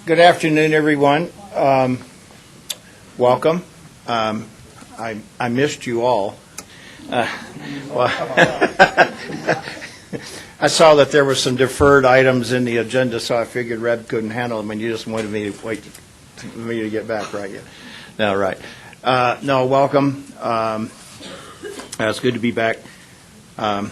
Good afternoon, everyone. Welcome. I missed you all. Well, I saw that there were some deferred items in the agenda, so I figured Reb couldn't handle them, and you just wanted me to wait for me to get back, right? Yeah. No, right. No, welcome. It's good to be back. I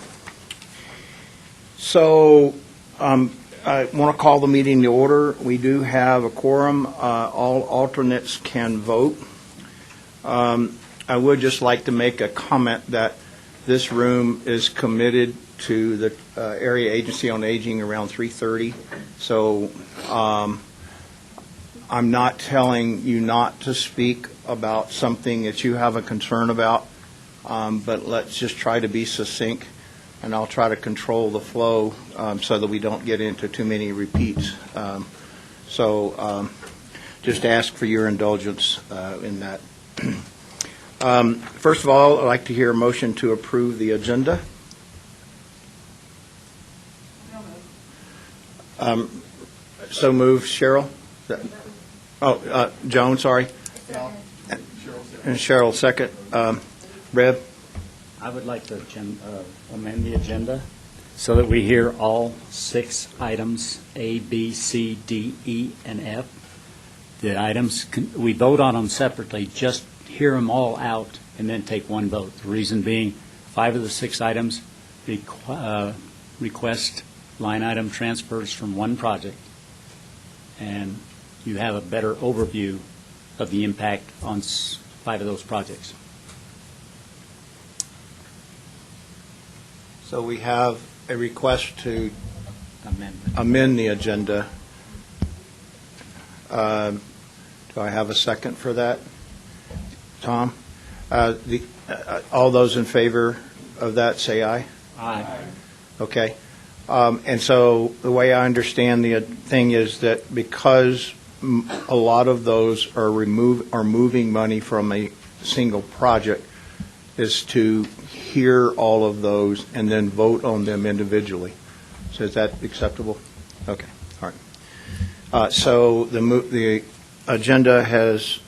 want to call the meeting to order. We do have a quorum. All alternates can vote. I would just like to make a comment that this room is committed to the Area Agency on Aging around 3:30. So I'm not telling you not to speak about something that you have a concern about, but let's just try to be succinct, and I'll try to control the flow so that we don't get into too many repeats. Just ask for your indulgence in that. First of all, I'd like to hear a motion to approve the agenda. So moved, Cheryl? Joan, sorry. And Cheryl, second. Reb? I would like to amend the agenda so that we hear all 6 items, A, B, C, D, E, and F. The items, we vote on them separately, just hear them all out and then take one vote. The reason being, 5 of the 6 items request line item transfers from one project, and you have a better overview of the impact on 5 of those projects. So we have a request to amend the agenda. Do I have a second for that? Tom? All those in favor of that, say aye. Aye. Okay. And so the way I understand the thing is that because a lot of those are moving money from a single project, is to hear all of those and then vote on them individually. So is that acceptable? Okay. All right. So the agenda has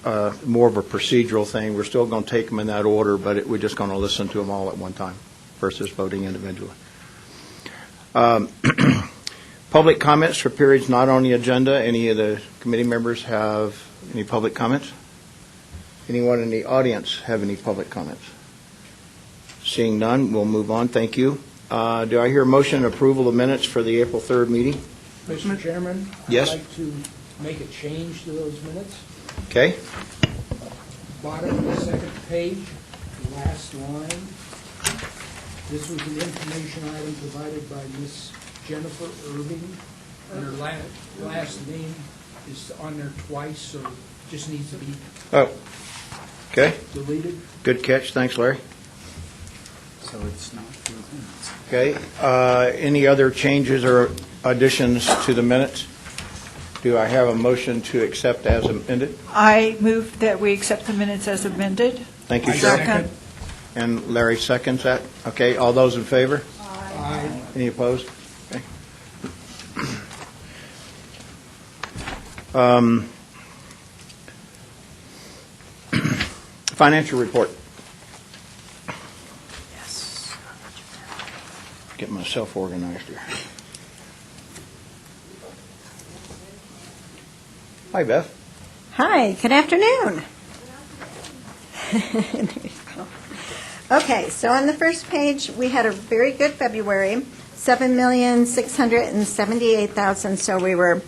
more of a procedural thing. We're still going to take them in that order, but we're just going to listen to them all at one time versus voting individually. Public comments for periods not on the agenda. Any of the committee members have any public comments? Anyone in the audience have any public comments? Seeing none, we'll move on. Thank you. Do I hear a motion approval of minutes for the April 3rd meeting? Mr. Chairman? Yes. I'd like to make a change to those minutes. Okay. Bottom of the second page, last line. This was an information item provided by Miss Jennifer Irving. And her last name is on there twice, so it just needs to be Okay. deleted. Good catch. Thanks, Larry. So it's not minutes. Okay. Any other changes or additions to the minutes? Do I have a motion to accept as amended? I move that we accept the minutes as amended. Thank you, I Cheryl. second. And Larry seconds that. Okay. All those in favor? Aye. Any opposed? Okay. Financial report. Yes. Get myself organized here. Hi, Beth. Hi, good afternoon. There you go. Okay, so on the first page, we had a very good February, $7,678,000, so we were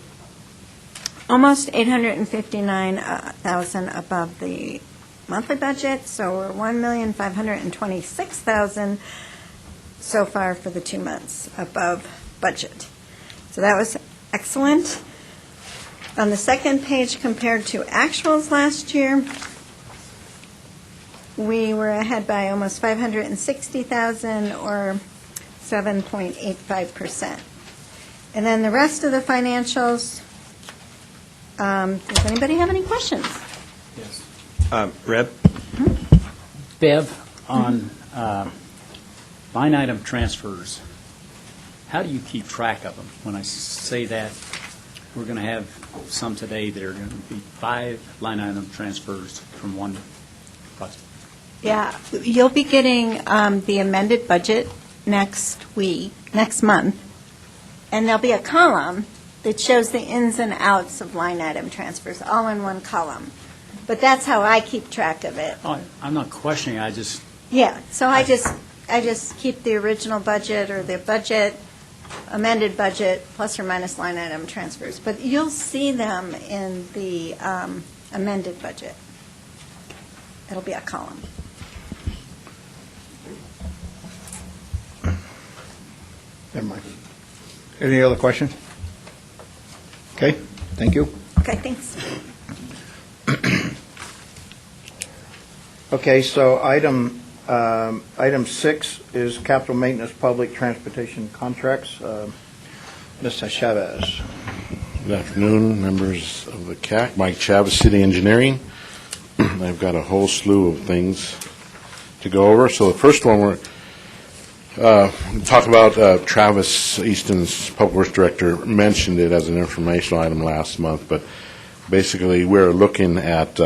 almost $859,000 above the monthly budget, so we're $1,526,000 so far for the 2 months above budget. So that was excellent. On the second page, compared to actuals last year, we were ahead by almost $560,000 or 7.85%. And then the rest of the financials, does anybody have any questions? Yes. Reb? Bev, on line item transfers, how do you keep track of them? When I say that, we're going to have some today that are going to be 5 line item transfers from one project. Yeah, you'll be getting the amended budget next month, and there'll be a column that shows the ins and outs of line item transfers, all in one column. But that's how I keep track of it. Oh, I'm not questioning, I just, Yeah, so I just keep the original budget or the budget, amended budget, plus or minus line item transfers. But you'll see them in the amended budget. It'll be a column. Never mind. Any other questions? Okay, thank you. Okay, thanks. Okay, so item 6 is capital maintenance public transportation contracts. Mr. Chavez. Good afternoon, members of the CAC. Mike Chavez, City Engineering. I've got a whole slew of things to go over. So the first one, we're talk about Travis Easton's Public Works Director mentioned it as an informational item last month, but basically we're looking at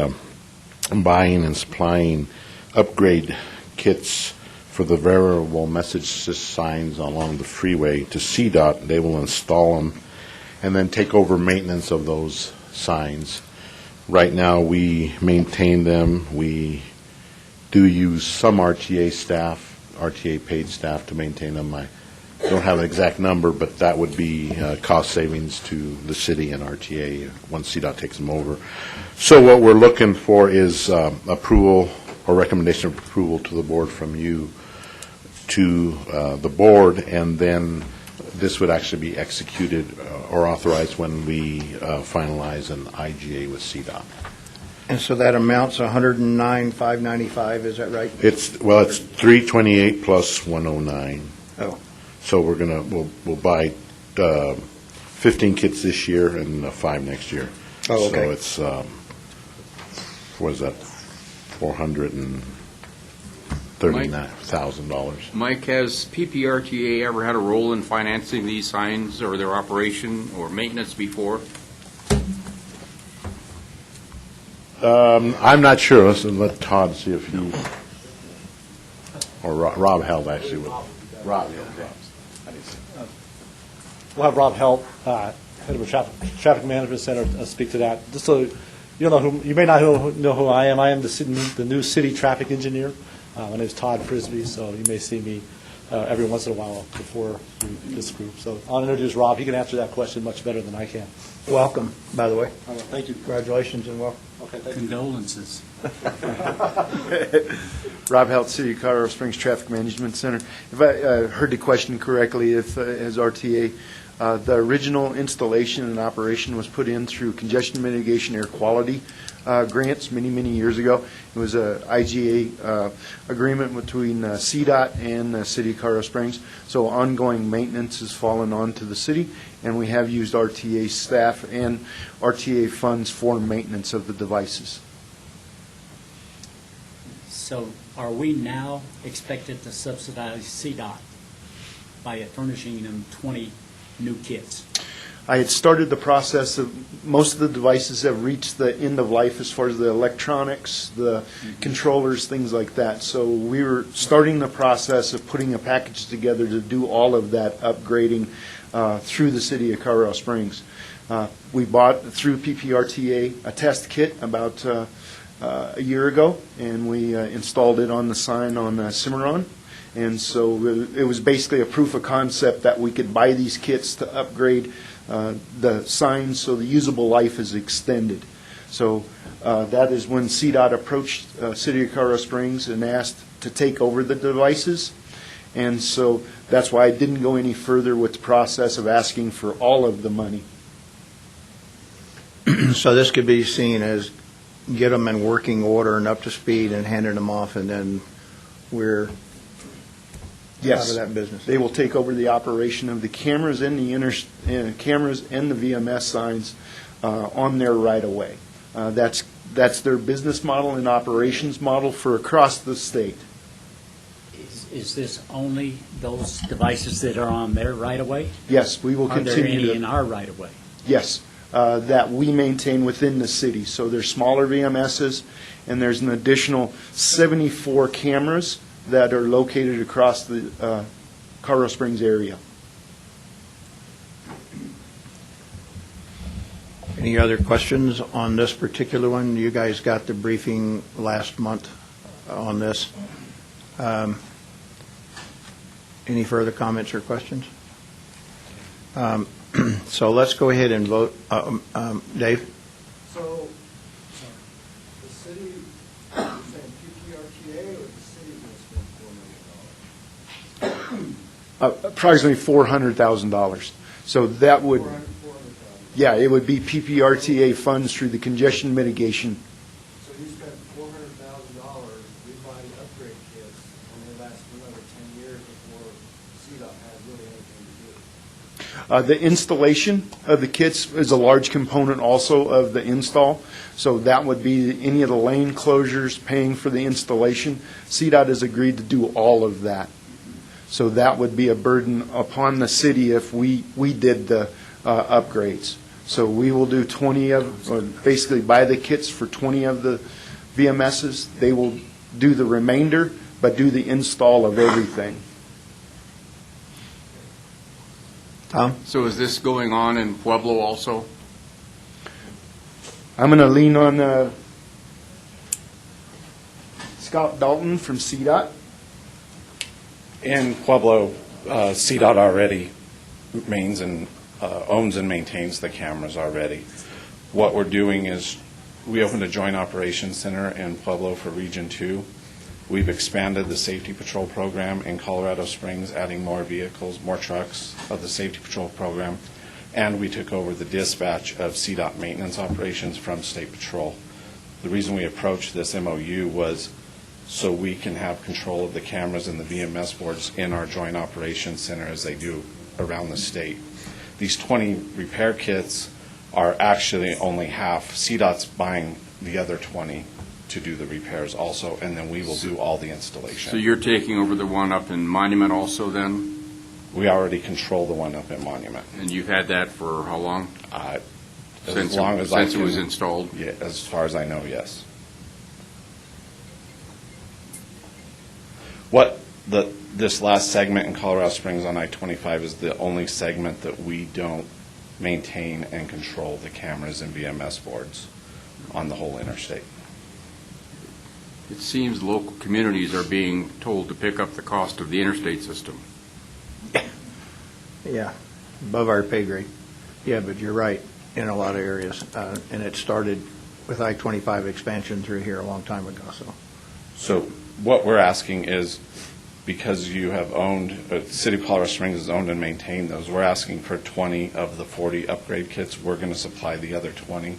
buying and supplying upgrade kits for the variable message signs along the freeway to CDOT. They will install them and then take over maintenance of those signs. Right now, we maintain them. We do use some RTA staff, RTA paid staff to maintain them. I don't have an exact number, but that would be cost savings to the city and RTA once CDOT takes them over. So what we're looking for is approval or recommendation of approval to the board from you to the board, and then this would actually be executed or authorized when we finalize an IGA with CDOT. And so that amounts $109,595, is that right? It's 328 plus 109. Oh. So we'll buy 15 kits this year and 5 next year. Oh, okay. So it's what is that? $439,000. Mike, has PPRTA ever had a role in financing these signs or their operation or maintenance before? I'm not sure. Let's let Todd see if he, or Rob held actually. Rob. We'll have Rob Helt, head of the traffic management center, speak to that. Just so you may not know who I am. I am the new city traffic engineer. My name is Todd Frisbee, so you may see me every once in a while before this group. So I'll introduce Rob. He can answer that question much better than I can. Welcome, by the way. Thank you. Congratulations and welcome. Okay, thank you. condolences. Rob Helt, City of Colorado Springs Traffic Management Center. If I heard the question correctly, if as RTA, the original installation and operation was put in through congestion mitigation air quality grants many years ago. It was a IGA agreement between CDOT and the City of Colorado Springs. So ongoing maintenance has fallen on to the city, and we have used RTA staff and RTA funds for maintenance of the devices. So are we now expected to subsidize CDOT by furnishing them 20 new kits? I had started the process of, most of the devices have reached the end of life as far as the electronics, the controllers, things like that. So we were starting the process of putting a package together to do all of that upgrading through the city of Colorado Springs. We bought through PPRTA a test kit about a year ago, and we installed it on the sign on Cimarron. And so it was basically a proof of concept that we could buy these kits to upgrade the signs so the usable life is extended. So that is when CDOT approached City of Colorado Springs and asked to take over the devices. And so that's why I didn't go any further with the process of asking for all of the money. So this could be seen as get them in working order and up to speed and handing them off, and then we're out of that business. They will take over the operation of the cameras and the cameras and the VMS signs on their right of way. That's their business model and operations model for across the state. is this only those devices that are on their right-of-way? Yes, we will Are there continue any in to, our right-of-way? yes, that we maintain within the city. So there's smaller VMSs, and there's an additional 74 cameras that are located across the Colorado Springs area. Any other questions on this particular one? You guys got the briefing last month on this. Any further comments or questions? So let's go ahead and vote. Dave? So, the city, you're saying PPRTA or the city will spend $4 million? Approximately $400,000. So that would, 400,000. yeah, it would be PPRTA funds through the congestion mitigation. So you spend $400,000, we buy upgrade kits, and they last for another 10 years before CDOT has really anything to do. The installation of the kits is a large component also of the install. So that would be any of the lane closures, paying for the installation. CDOT has agreed to do all of that. So that would be a burden upon the city if we did the upgrades. So we will do 20 of, or basically buy the kits for 20 of the VMSs. They will do the remainder, but do the install of everything. Tom? So is this going on in Pueblo also? I'm going to lean on Scott Dalton from CDOT. In Pueblo, CDOT already owns and maintains the cameras already. What we're doing is we opened a joint operations center in Pueblo for Region 2. We've expanded the safety patrol program in Colorado Springs, adding more vehicles, more trucks of the safety patrol program, and we took over the dispatch of CDOT maintenance operations from State Patrol. The reason we approached this MOU was so we can have control of the cameras and the VMS boards in our joint operations center as they do around the state. These 20 repair kits are actually only half. CDOT's buying the other 20 to do the repairs also, and then we will do all the installation. So you're taking over the one up in Monument also then? We already control the one up at Monument. And you've had that for how long? As long as I Since it was can- installed? Yeah, as far as I know, yes. This last segment in Colorado Springs on I-25 is the only segment that we don't maintain and control the cameras and VMS boards on the whole interstate. It seems local communities are being told to pick up the cost of the interstate system. Yeah, above our pay grade. Yeah, but you're right, in a lot of areas. And it started with I-25 expansion through here a long time ago, so. So what we're asking is, because you have owned, the City of Colorado Springs has owned and maintained those, we're asking for 20 of the 40 upgrade kits. We're going to supply the other 20,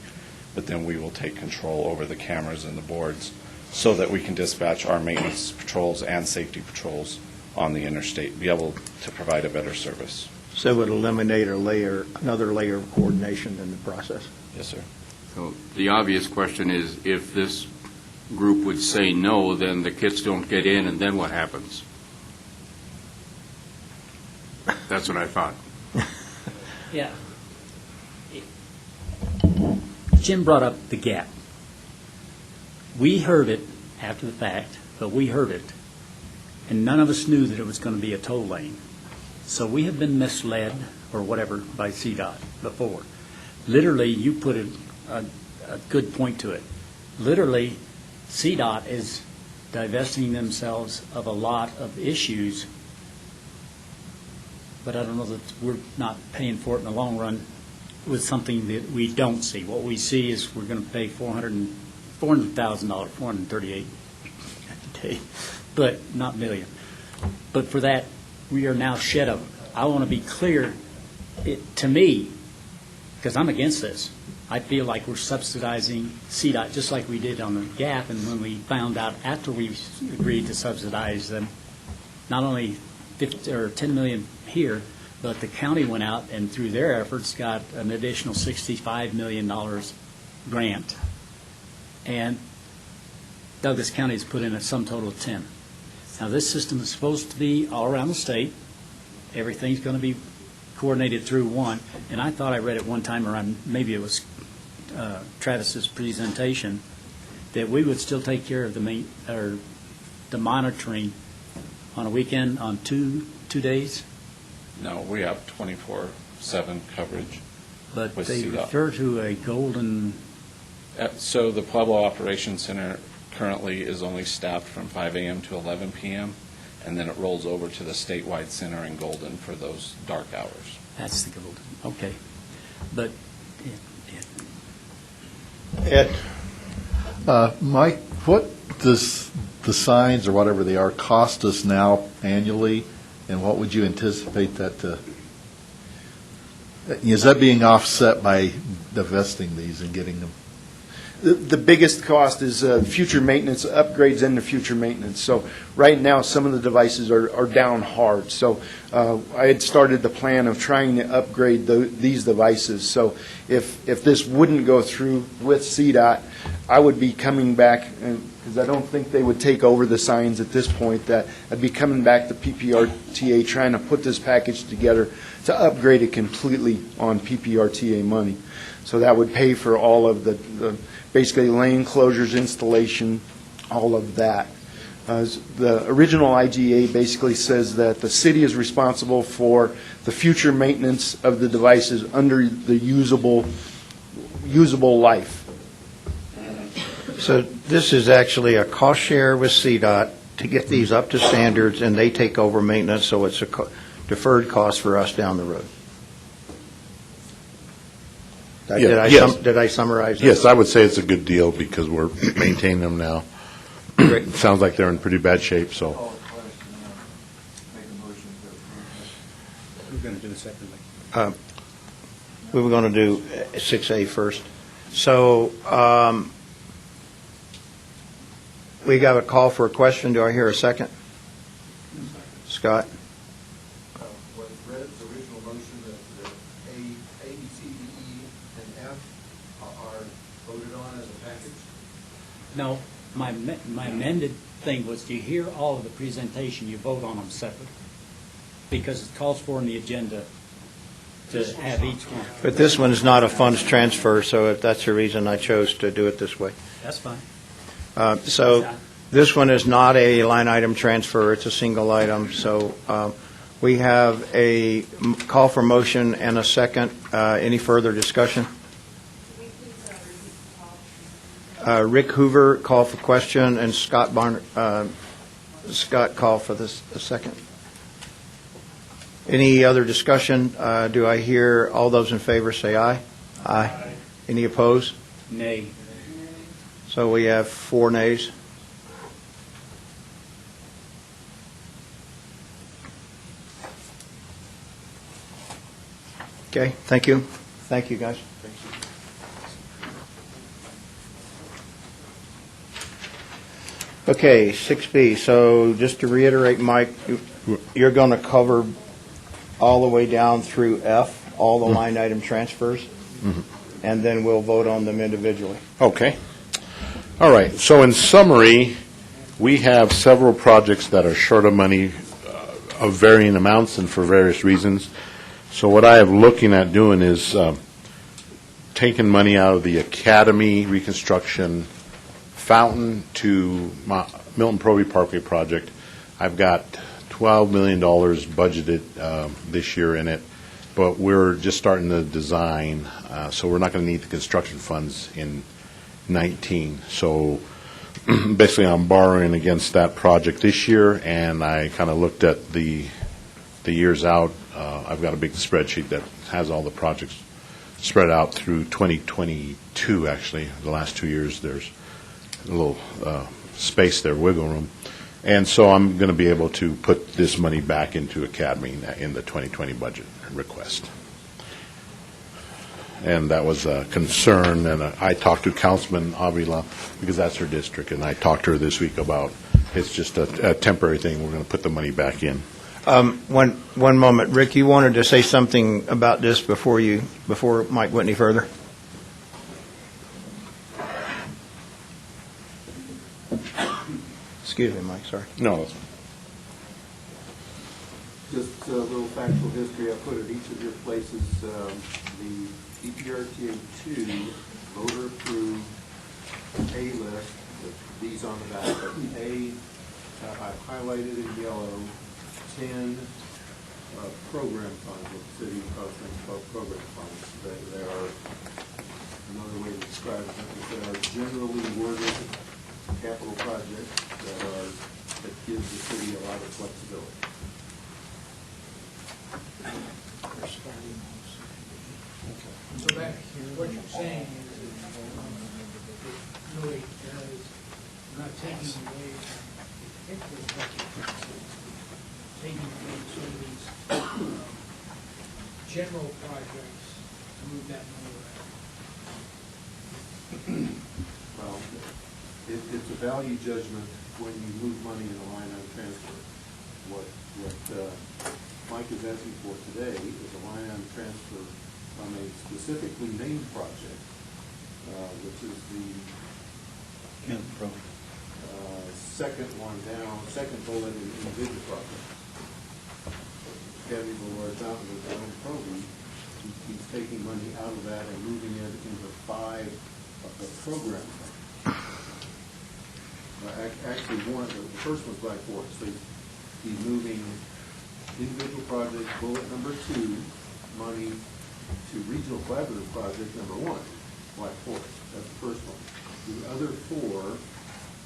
but then we will take control over the cameras and the boards so that we can dispatch our maintenance patrols and safety patrols on the interstate, be able to provide a better service. So it would eliminate another layer of coordination in the process. Yes, sir. So the obvious question is, if this group would say no, then the kits don't get in, and then what happens? That's what I thought. Yeah. Jim brought up the gap. We heard it after the fact, but we heard it, and none of us knew that it was going to be a toll lane. So we have been misled, or whatever, by CDOT before. Literally, you put a good point to it. Literally, CDOT is divesting themselves of a lot of issues, but I don't know that we're not paying for it in the long run with something that we don't see. What we see is we're going to pay $400,000, $438, but not million. But for that, we are now shed of it. I want to be clear, to me, because I'm against this, I feel like we're subsidizing CDOT just like we did on the GAP, and when we found out after we agreed to subsidize them, not only 10 million here, but the county went out and through their efforts got an additional $65 million grant. And Douglas County has put in a sum total of 10. Now, this system is supposed to be all around the state. Everything's going to be coordinated through one. And I thought I read it one time around, maybe it was Travis's presentation, that we would still take care of the monitoring on a weekend on two days. No, we have 24/7 coverage. But With they CDOT. refer to a golden, So the Pueblo Operations Center currently is only staffed from 5 a.m. to 11 p.m., and then it rolls over to the statewide center in Golden for those dark hours. that's the golden, okay. But Ed? Mike, what does the signs, or whatever they are, cost us now annually, and what would you anticipate that to, is that being offset by divesting these and getting them? The biggest cost is future maintenance, upgrades into future maintenance. So right now, some of the devices are down hard. So I had started the plan of trying to upgrade these devices. So if this wouldn't go through with CDOT, I would be coming back, because I don't think they would take over the signs at this point, that I'd be coming back to PPRTA trying to put this package together to upgrade it completely on PPRTA money. So that would pay for all of the basically lane closures, installation, all of that. The original IGA basically says that the city is responsible for the future maintenance of the devices under the usable life. So this is actually a cost share with CDOT to get these up to standards, and they take over maintenance, so it's a deferred cost for us down the road. Yes. Did I summarize that? Yes, I would say it's a good deal because we're maintaining them now. Great. Sounds like they're in pretty bad shape, so. Call the question, make a motion to approve. we're going to do it separately. We were going to do 6A first. So we got a call for a question. Do I hear a second? Scott? Was Red's original motion that A, B, C, D, E, and F are voted on as a package? No, my amended thing was, do you hear all of the presentation, you vote on them separate? Because it calls for in the agenda to have each one. But this one is not a funds transfer, so that's the reason I chose to do it this way. That's fine. So this one is not a line item transfer, it's a single item. So we have a call for motion and a second. Any further discussion? Rick Hoover, call for question, and Scott call for the second. Any other discussion? Do I hear all those in favor say aye? Aye. Any opposed? Nay. So we have 4 nays. Okay, thank you. Thank you, guys. Okay, 6B. So just to reiterate, Mike, you're going to cover all the way down through F, all the line item transfers, and then we'll vote on them individually. Okay. All right. So in summary, we have several projects that are short of money of varying amounts and for various reasons. So what I am looking at doing is taking money out of the Academy reconstruction fountain to Milton Proby Parkway project. I've got $12 million budgeted this year in it, but we're just starting the design, so we're not going to need the construction funds in 19. So basically I'm borrowing against that project this year, and I kind of looked at the years out. I've got a big spreadsheet that has all the projects spread out through 2022, actually. The last 2 years, there's a little space there, wiggle room. And so I'm going to be able to put this money back into Academy in the 2020 budget request. And that was a concern, and I talked to Councilman Avila, because that's her district, and I talked to her this week about it's just a temporary thing. We're going to put the money back in. One moment. Rick, you wanted to say something about this before Mike went any further? Excuse me, Mike, sorry. No, Just a little factual history I put at each of your places. The PPRTA 2 voter approved A list, with these on the back, but A, I've highlighted in yellow 10 program funds, what the city calls things called program funds. They are, another way to describe it, is they are generally worded capital projects that give the city a lot of flexibility. So that, what you're saying is that it really does, not taking away from the particular budget, taking away some of these general projects to move that money around. Well, it's a value judgment when you move money in a line item transfer. What Mike is asking for today is a line item transfer from a specifically named project, which is the second one down, second bullet in individual project. Academy Boulevard Fountain with Alan Proby, he's taking money out of that and moving it into 5 of the program. Actually, the first one's Black Forest. So he's moving individual project bullet number 2 money to regional collaborative project number 1, Black Forest. That's the first one. The other 4,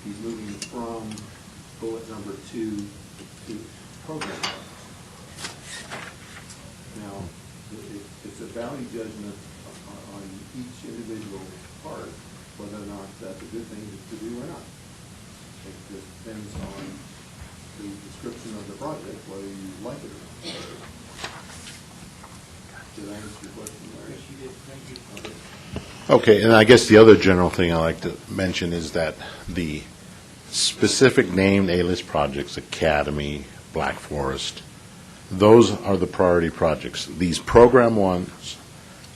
he's moving from bullet number 2 to program projects. Now, it's a value judgment on each individual part, whether or not that's a good thing to do or not. It just depends on the description of the project, whether you like it or not. Did I answer your question, Larry? Yes, you did. Thank you. Okay, and I guess the other general thing I like to mention is that the specific named A-list projects, Academy, Black Forest, those are the priority projects. These program ones,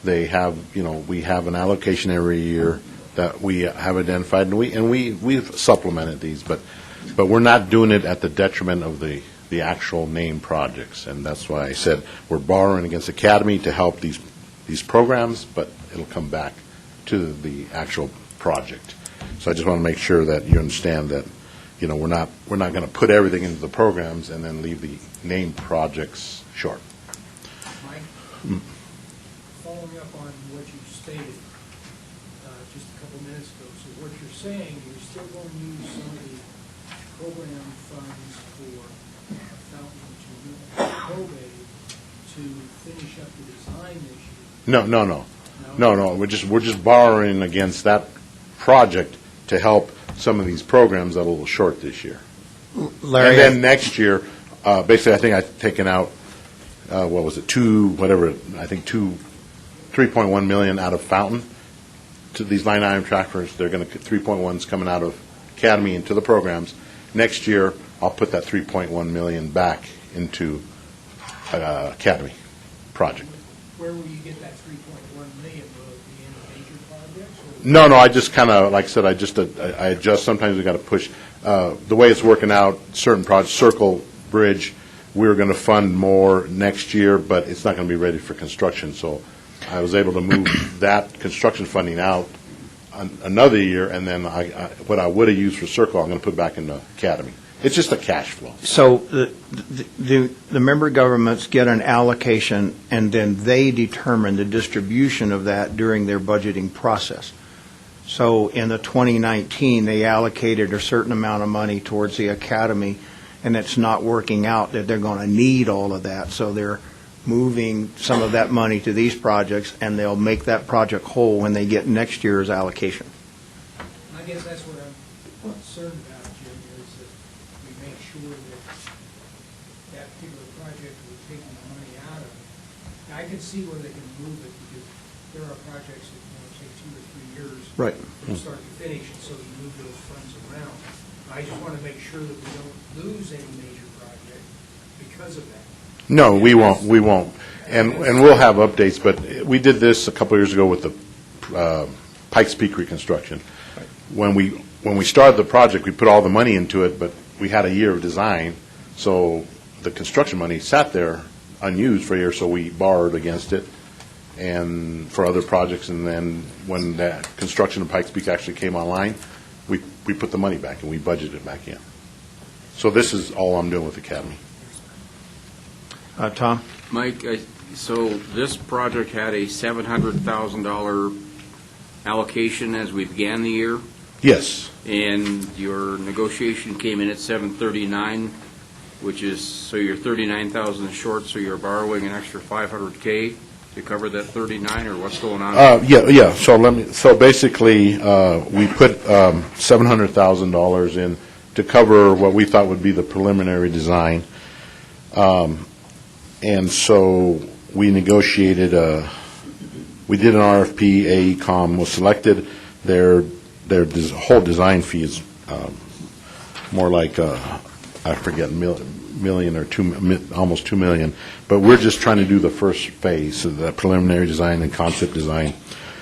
they have, we have an allocation every year that we have identified, and we've supplemented these, but we're not doing it at the detriment of the actual named projects, and that's why I said we're borrowing against Academy to help these programs, but it'll come back to the actual project. So I just want to make sure that you understand that, we're not going to put everything into the programs and then leave the named projects short. Mike, following up on what you stated just a couple minutes ago, so what you're saying, you're still going to use some of the program funds for Fountain to probate to finish up the design this year? No. We're just borrowing against that project to help some of these programs that are a little short this year. Larry, And then next year, basically, I think I've taken out, what was it, 3.1 million out of Fountain to these line item transfers. They're going to, 3.1's coming out of Academy into the programs. Next year, I'll put that 3.1 million back into Academy project. Where will you get that 3.1 million? Will it be in major projects? No, I just kind of, like I said, I adjust. Sometimes we got to push. The way it's working out, certain projects, Circle Bridge, we're going to fund more next year, but it's not going to be ready for construction. So I was able to move that construction funding out another year, and then what I would have used for Circle, I'm going to put back in the Academy. It's just a cash flow. so the member governments get an allocation, and then they determine the distribution of that during their budgeting process. So in the 2019, they allocated a certain amount of money towards the Academy, and it's not working out that they're going to need all of that. So they're moving some of that money to these projects, and they'll make that project whole when they get next year's allocation. I guess that's what I'm concerned about, Jim, is that we make sure that that particular project we're taking the money out of. Now, I can see where they can move it, because there are projects that take 2 or 3 years Right. from start to finish, and so you move those funds around. I just want to make sure that we don't lose any major project because of that. No, we won't. And we'll have updates, but we did this a couple of years ago with the Pikes Peak reconstruction. When we started the project, we put all the money into it, but we had a year of design, so the construction money sat there unused for a year, so we borrowed against it and for other projects, and then when that construction of Pikes Peak actually came online, we put the money back and we budgeted it back in. So this is all I'm doing with Academy. Tom? Mike, so this project had a $700,000 allocation as we began the year, Yes. and your negotiation came in at 739, which is, so you're 39,000 short, so you're borrowing an extra 500K to cover that 39, or what's going on? Yeah. So basically, we put $700,000 in to cover what we thought would be the preliminary design. And so we negotiated, we did an RFP, AECom was selected. Their whole design fee is more like, I forget, million or almost $2 million. But we're just trying to do the first phase, of the preliminary design and concept design.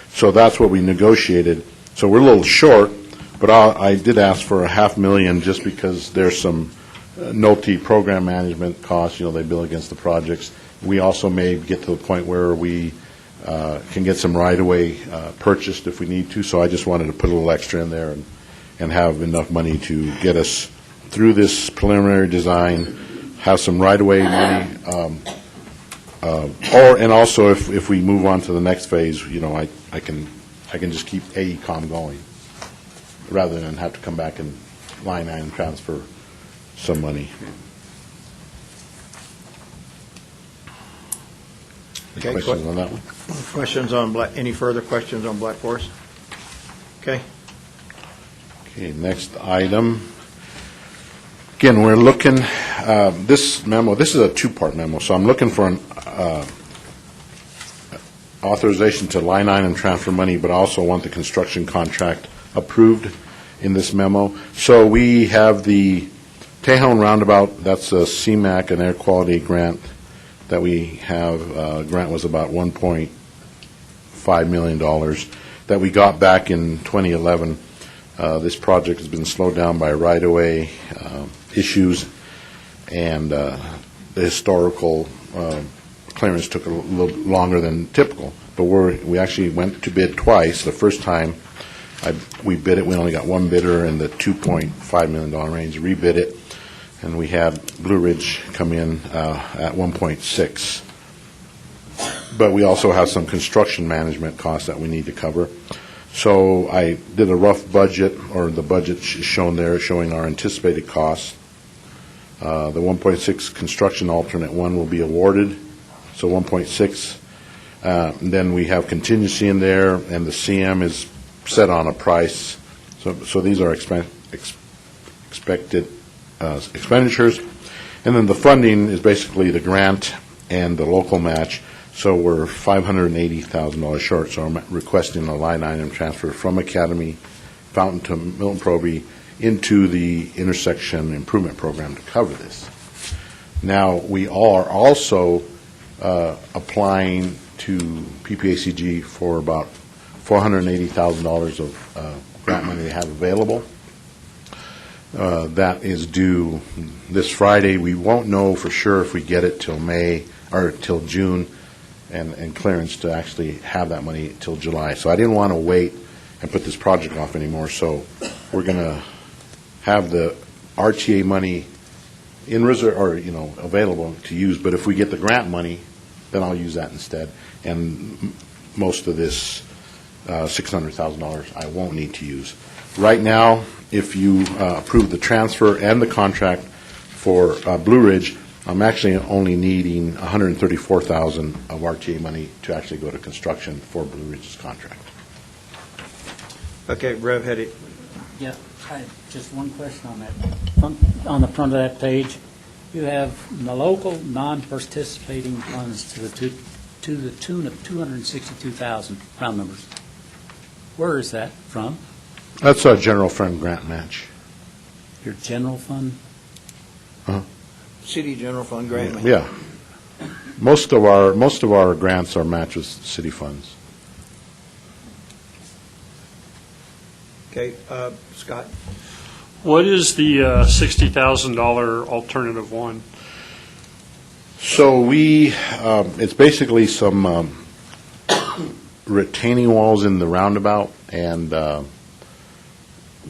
So that's what we negotiated. So we're a little short, but I did ask for $500,000 just because there's some NOTI program management costs, they bill against the projects. We also may get to the point where we can get some right-of-way purchased if we need to, so I just wanted to put a little extra in there and have enough money to get us through this preliminary design, have some right-of-way money, and also if we move on to the next phase, I can just keep AECom going, rather than have to come back and line item transfer some money. Okay, Questions on that one? Questions on any further questions on Black Forest? Okay. Okay, next item. Again, we're looking, this memo, this is a two-part memo, so I'm looking for an authorization to line item transfer money, but I also want the construction contract approved in this memo. So we have the Tejon Roundabout, that's a CMAQ, an air quality grant that we have. Grant was about $1.5 million that we got back in 2011. This project has been slowed down by right-of-way issues, and the historical clearance took a little longer than typical. But we actually went to bid twice. The first time we bid it, we only got one bidder in the $2.5 million range, rebid it, and we had Blue Ridge come in at 1.6. But we also have some construction management costs that we need to cover. So I did a rough budget, or the budget shown there, showing our anticipated costs. The 1.6 construction alternate one will be awarded, so 1.6. Then we have contingency in there, and the CM is set on a price. So these are expected expenditures. And then the funding is basically the grant and the local match. So we're $580,000 short, so I'm requesting a line item transfer from Academy, Fountain to Milton Proby into the intersection improvement program to cover this. Now, we are also applying to PPACG for about $480,000 of grant money they have available. That is due this Friday. We won't know for sure if we get it till May or till June, and clearance to actually have that money till July. So I didn't want to wait and put this project off anymore. So we're going to have the RTA money in reserve, or available to use. But if we get the grant money, then I'll use that instead. And most of this $600,000 I won't need to use. Right now, if you approve the transfer and the contract for Blue Ridge, I'm actually only needing $134,000 of RTA money to actually go to construction for Blue Ridge's contract. Okay, Rev Hetty. Yeah, just one question on that. On the front of that page, you have the local non-participating funds to the tune of $262,000, round numbers. Where is that from? That's a general fund grant match. Your general fund? City General Fund grant. Yeah. Most of our grants are matched with city funds. Okay, Scott. What is the $60,000 alternative one? So it's basically some retaining walls in the roundabout, and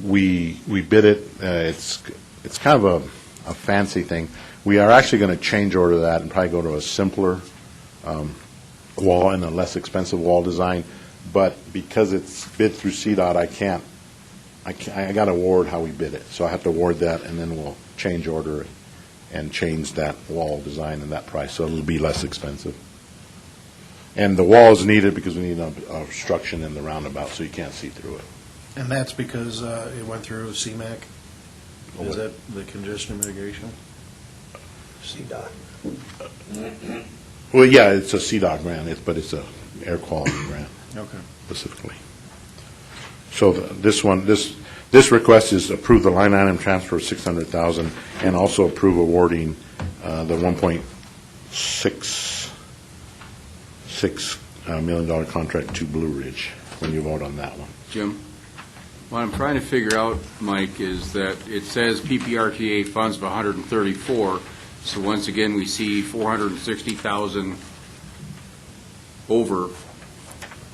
we bid it. It's kind of a fancy thing. We are actually going to change order that and probably go to a simpler wall and a less expensive wall design. But because it's bid through CDOT, I got to award how we bid it. So I have to award that, and then we'll change order it and change that wall design and that price, so it'll be less expensive. And the wall is needed because we need obstruction in the roundabout, so you can't see through it. And that's because it went through CMAC? Is that the congestion mitigation? CDOT. Well, yeah, it's a CDOT grant, but it's a air quality grant Okay. specifically. So this request is approve the line item transfer of $600,000 and also approve awarding the $1.66 million contract to Blue Ridge when you vote on that one. Jim, what I'm trying to figure out, Mike, is that it says PPRTA funds of 134, so once again, we see 460,000 over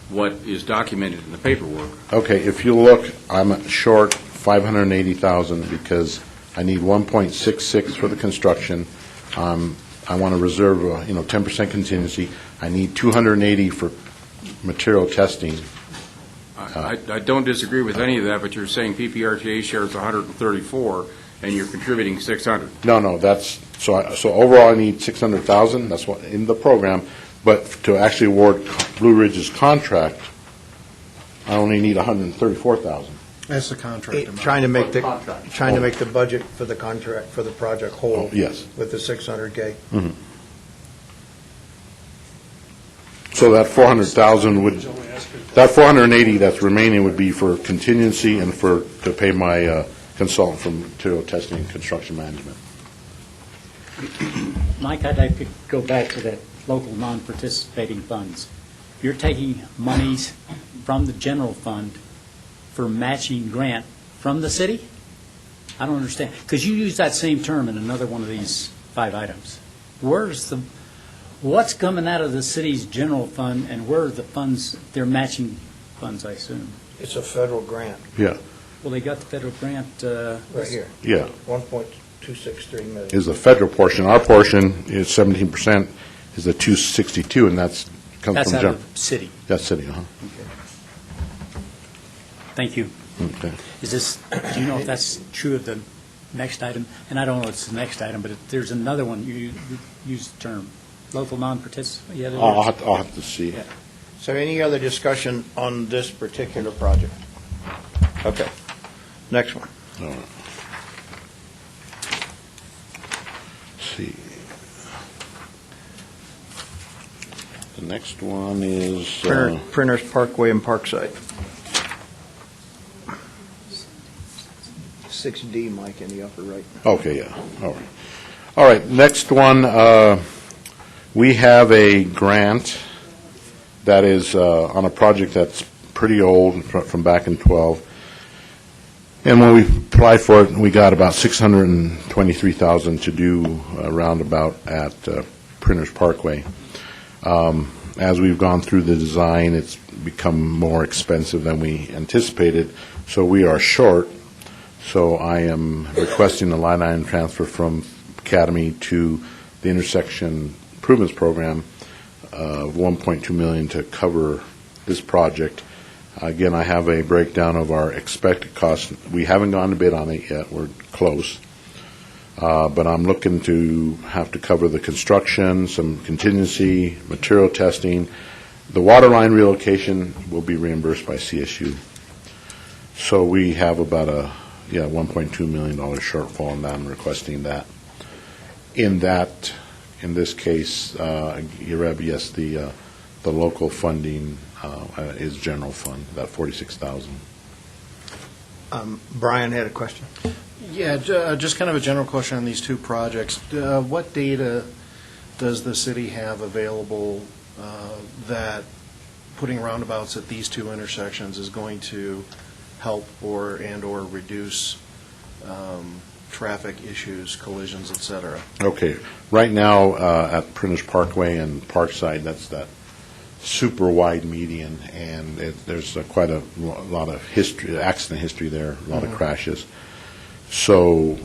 what is documented in the paperwork. Okay, if you look, I'm short $580,000 because I need 1.66 for the construction. I want to reserve, 10% contingency. I need 280 for material testing. I don't disagree with any of that, but you're saying PPRTA share is 134, and you're contributing 600. No, that's, so overall I need 600,000, that's what, in the program, but to actually award Blue Ridge's contract, I only need 134,000. That's the contract amount. Trying to make Contract. trying to make the budget for the contract, for the project whole. Yes. With the 600K. So that 400,000 would, that 480 that's remaining would be for contingency and to pay my consultant for material testing and construction management. Mike, I'd like to go back to that local non-participating funds. You're taking monies from the general fund for matching grant from the city? I don't understand, because you use that same term in another one of these 5 items. What's coming out of the city's general fund, and where are the funds, they're matching funds, I assume? It's a federal grant, Yeah, Well, they got the federal grant. right here, yeah, 1.263 million. is the federal portion. Our portion is 17%, is the 262, and comes That's from out general. of city. That's city, uh-huh. Thank you. Okay. Do you know if that's true of the next item? And I don't know if it's the next item, but there's another one, you use the term, local non-participant. Yeah, I'll have to see. Yeah. So any other discussion on this particular project? Okay. Next one. All right. Let's see. The next one is, Printers Parkway and Parkside. 6D, Mike, in the upper right. okay, yeah, all right. All right, next one, we have a grant that is on a project that's pretty old, from back in 12. And when we applied for it, we got about $623,000 to do a roundabout at Printers Parkway. As we've gone through the design, it's become more expensive than we anticipated, so we are short. So I am requesting a line item transfer from Academy to the intersection improvements program of $1.2 million to cover this project. Again, I have a breakdown of our expected costs. We haven't gone to bid on it yet. We're close. But I'm looking to have to cover the construction, some contingency, material testing. The water line relocation will be reimbursed by CSU. So we have about a $1.2 million shortfall on that. I'm requesting that. In this case, Yereb, yes, the local funding is general fund, that $46,000. Brian had a question. Yeah, just kind of a general question on these two projects. What data does the city have available that putting roundabouts at these two intersections is going to help or reduce traffic issues, collisions, et cetera? Okay, right now, at Prentice Parkway and Parkside, that's that super wide median, and there's quite a lot of history, accident history there, a lot of crashes. So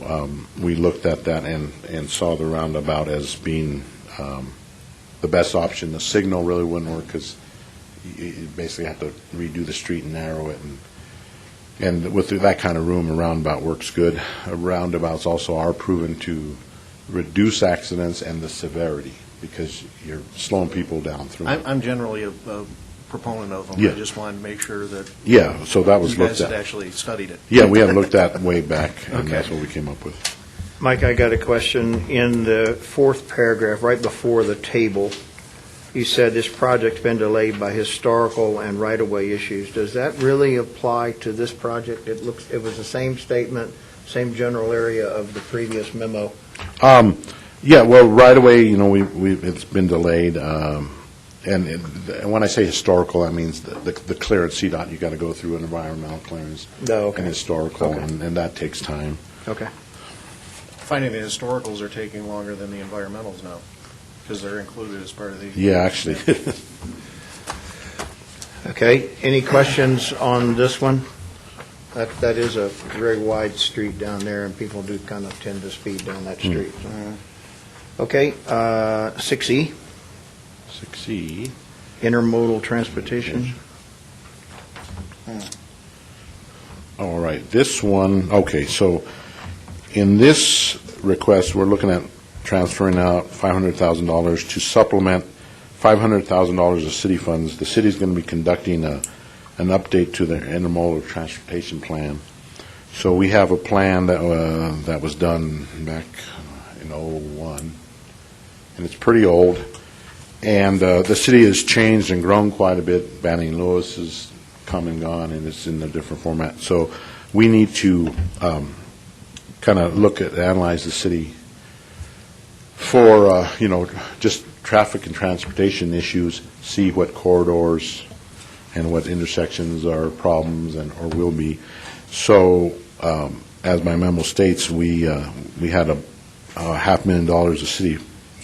we looked at that and saw the roundabout as being the best option. The signal really wouldn't work because you basically have to redo the street and narrow it, and with that kind of room, a roundabout works good. Roundabouts also are proven to reduce accidents and the severity because you're slowing people down through. I'm generally a proponent of them. Yeah. I just wanted to make sure that Yeah, so that was you guys looked had at. actually studied it. Yeah, we had looked at way back, and Okay. that's what we came up with. Mike, I got a question. In the fourth paragraph, right before the table, you said this project's been delayed by historical and right-of-way issues. Does that really apply to this project? It was the same statement, same general area of the previous memo. Yeah, well, right away, it's been delayed, and when I say historical, that means the clearance, CDOT, you got to go through an environmental clearance Oh, okay. and historical, Okay. and that takes time. Okay. Finding the historicals are taking longer than the environmentals now, because they're included as part of the... Yeah, actually. Okay, any questions on this one? That is a very wide street down there, and people do kind of tend to speed down that street. Okay, 6E, 6E. intermodal transportation. All right, this one, okay, so in this request, we're looking at transferring out $500,000 to supplement $500,000 of city funds. The city's going to be conducting an update to their intermodal transportation plan. So we have a plan that was done back in '01, and it's pretty old. And the city has changed and grown quite a bit. Banning Lewis has come and gone, and it's in a different format. So we need to kind of analyze the city for, just traffic and transportation issues, see what corridors and what intersections are problems or will be. So, as my memo states, we had a $500,000 of city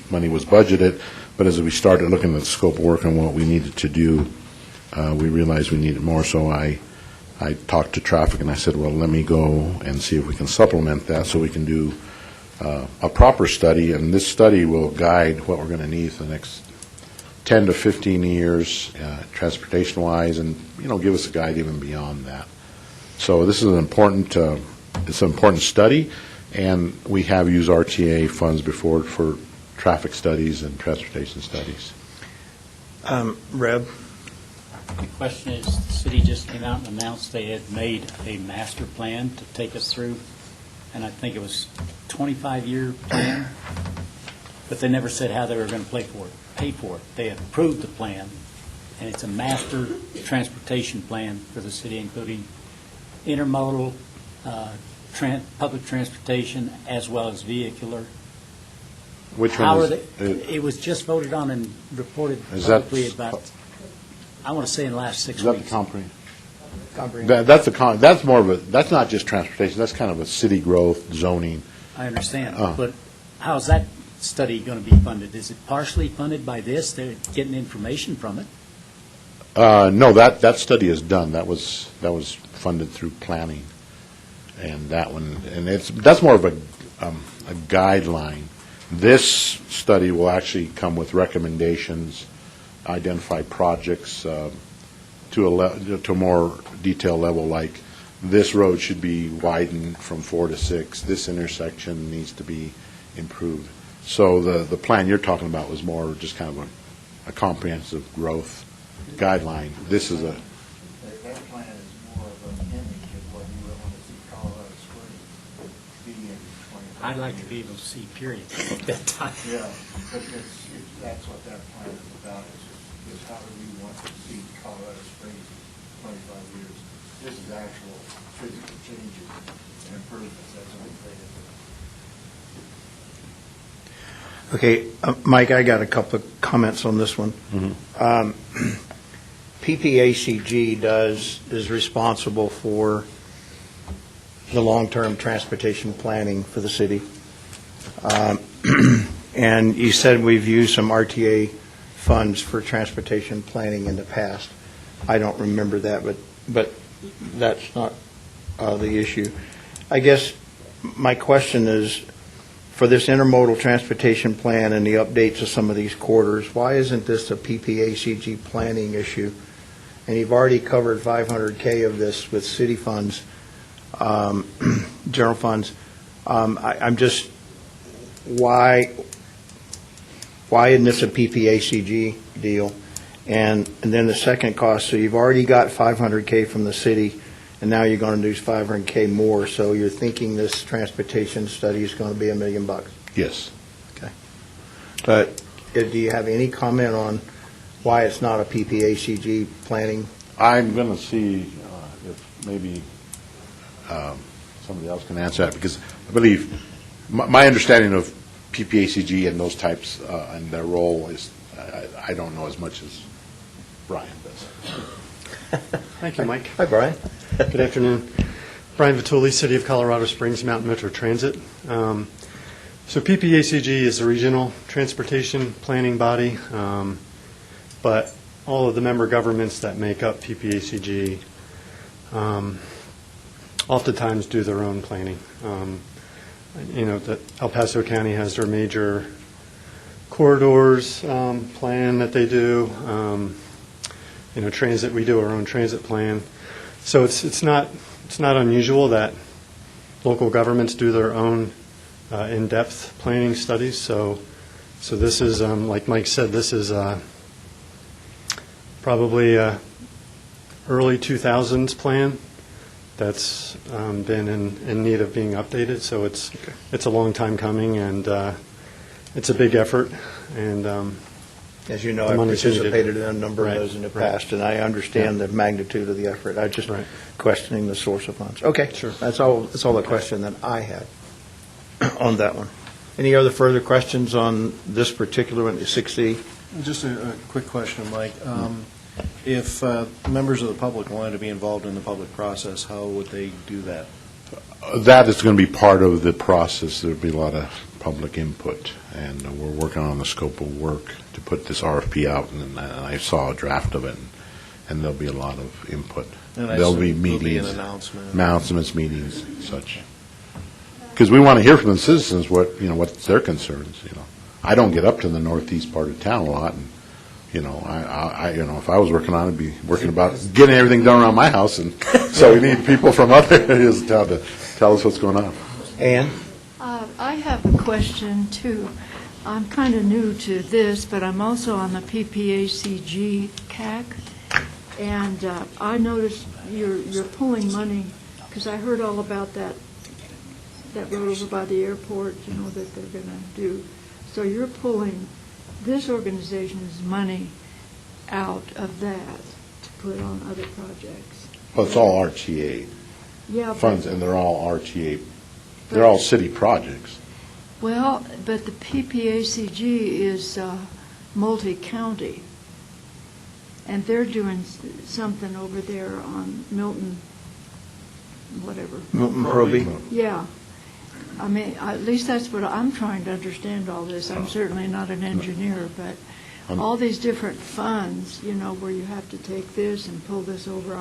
money was budgeted, but as we started looking at the scope of work and what we needed to do, we realized we needed more. So I talked to traffic and I said, well, let me go and see if we can supplement that so we can do a proper study, and this study will guide what we're going to need for the next 10 to 15 years, transportation-wise, and give us a guide even beyond that. So this is an important study, and we have used RTA funds before for traffic studies and transportation studies. Reb? The question is, the city just came out and announced they had made a master plan to take us through, and I think it was 25-year plan, but they never said how they were going to pay for it. They had approved the plan, and it's a master transportation plan for the city, including intermodal, public transportation, as well as vehicular. Which How one are is? they, it was just voted on and reported Is that- publicly about, I want to say in the last 6 Is that the weeks. comprehensive? That's more of a, that's not just transportation, that's kind of a city growth zoning. I understand, Oh. but how's that study going to be funded? Is it partially funded by this? They're getting information from it. No, that study is done. That was funded through planning, and that one, and that's more of a guideline. This study will actually come with recommendations, identify projects to a more detailed level, like this road should be widened from 4 to 6, this intersection needs to be improved. So the plan you're talking about was more just kind of a comprehensive growth guideline. This is a That plan is more of an image of what you would want to see Colorado Springs be in 20. I'd like to be able to see period at that time. Yeah, but that's what that plan is about, is how do we want to see Colorado Springs in 25 years? This is actual physical changes and improvements, that's what we think. Okay, Mike, I got a couple of comments on this one. PPACG is responsible for the long-term transportation planning for the city. And you said we've used some RTA funds for transportation planning in the past. I don't remember that, but that's not the issue. I guess my question is, for this intermodal transportation plan and the updates of some of these corridors, why isn't this a PPACG planning issue? And you've already covered 500K of this with city funds, general funds. I'm just, why isn't this a PPACG deal? And then the second cost, so you've already got 500K from the city, and now you're going to do 500K more, so you're thinking this transportation study is going to be $1 million? Yes. Okay. But do you have any comment on why it's not a PPACG planning? I'm going to see if maybe somebody else can answer that, because I believe, my understanding of PPACG and those types and their role is, I don't know as much as Brian does. Thank you, Mike. Hi, Brian. Good afternoon. Brian Vituli, City of Colorado Springs, Mountain Metro Transit. So PPACG is a regional transportation planning body, but all of the member governments that make up PPACG oftentimes do their own planning. That El Paso County has their major corridors plan that they do. Transit, we do our own transit plan. So it's not unusual that local governments do their own in-depth planning studies. So this is, like Mike said, this is probably a early 2000s plan that's been in need of being updated. So it's a long time coming, and it's a big effort. And as you know, I've participated in a number of those in the past, and I understand the magnitude of the effort. I'm just questioning the source of funds. Okay, sure. That's all the question that I had on that one. Any other further questions on this particular one, 6C? Just a quick question, Mike. If members of the public wanted to be involved in the public process, how would they do that? That is going to be part of the process. There'll be a lot of public input, and we're working on the scope of work to put this RFP out, and I saw a draft of it, and there'll be a lot of input. There'll be meetings, announcements, meetings, and such. Because we want to hear from the citizens what's their concerns. I don't get up to the northeast part of town a lot, and I if I was working on it, I'd be working about getting everything done around my house, and so we need people from other areas of town to tell us what's going on. Ann? I have a question, too. I'm kind of new to this, but I'm also on the PPACG CAC, and I noticed you're pulling money, because I heard all about that road over by the airport, that they're going to do. So you're pulling this organization's money out of that to put on other projects. Well, it's all RTA funds, and they're all RTA. They're all city projects. Well, but the PPACG is multi-county, and they're doing something over there on Milton, whatever. Milton Proby? Yeah. I mean, at least that's what I'm trying to understand all this. I'm certainly not an engineer, but all these different funds, where you have to take this and pull this over,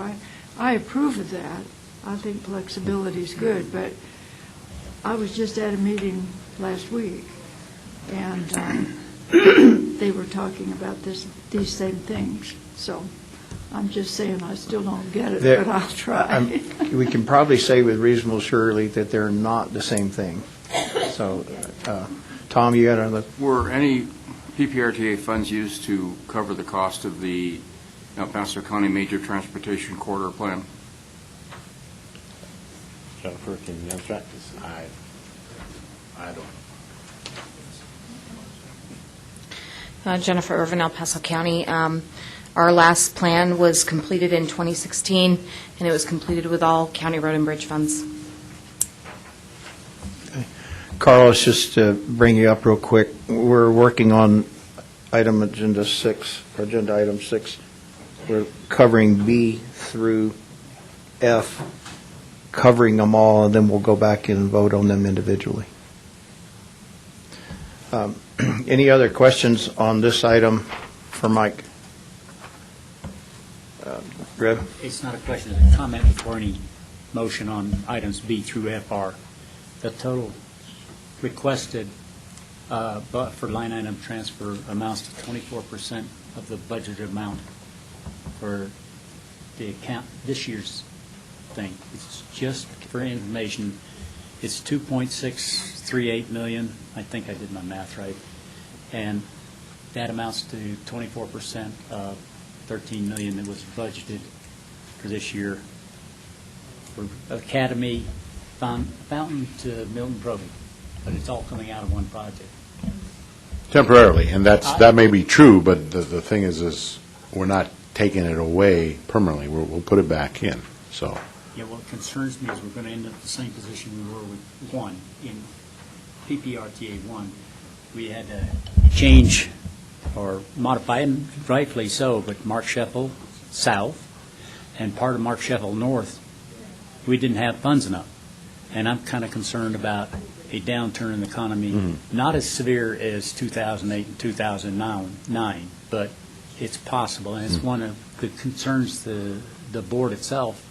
I approve of that. I think flexibility is good, but I was just at a meeting last week, and they were talking about these same things. So I'm just saying I still don't get it, but I'll try. We can probably say with reasonable surety that they're not the same thing. So, Tom, you got another? Were any PPRTA funds used to cover the cost of the El Paso County Major Transportation Corridor Plan? Jennifer, can you answer that? I don't. Jennifer Irvin, El Paso County. Our last plan was completed in 2016, and it was completed with all county road and bridge funds. Carlos, just to bring you up real quick, we're working on agenda item 6. We're covering B through F covering them all, and then we'll go back and vote on them individually. Any other questions on this item for Mike? Reb? It's not a question, it's a comment before any motion on items B through FR. The total requested but for line item transfer amounts to 24% of the budgeted amount for the account, this year's thing. It's just for information, it's 2.638 million. I think I did my math right. And that amounts to 24% of 13 million that was budgeted for this year for Academy, Fountain to Milton Proby. But it's all coming out of one project. Temporarily, and that may be true, but the thing is we're not taking it away permanently. We'll put it back in, so. Yeah, what concerns me is we're going to end up the same position we were with one. In PPRTA 1, we had to change or modify, and rightfully so, but Mark Sheffel South and part of Mark Sheffel North, we didn't have funds enough. And I'm kind of concerned about a downturn in the economy, not as severe as 2008 and 2009, but it's possible. And it's one of the concerns the board itself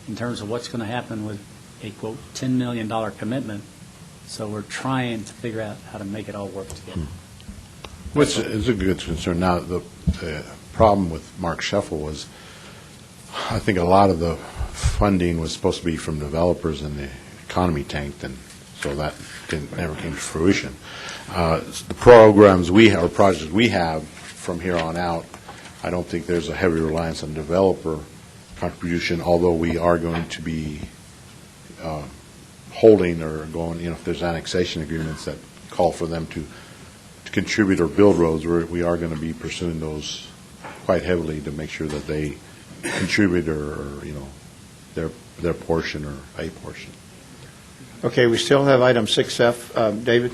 in terms of what's going to happen with a, quote, $10 million commitment. So we're trying to figure out how to make it all work together. Which is a good concern. Now, the problem with Mark Sheffel was, I think a lot of the funding was supposed to be from developers, and the economy tanked, and so that never came to fruition. The programs we have, or projects we have from here on out, I don't think there's a heavy reliance on developer contribution, although we are going to be holding or going, if there's annexation agreements that call for them to contribute or build roads, we are going to be pursuing those quite heavily to make sure that they contribute or their portion or a portion. Okay, we still have item 6F. David?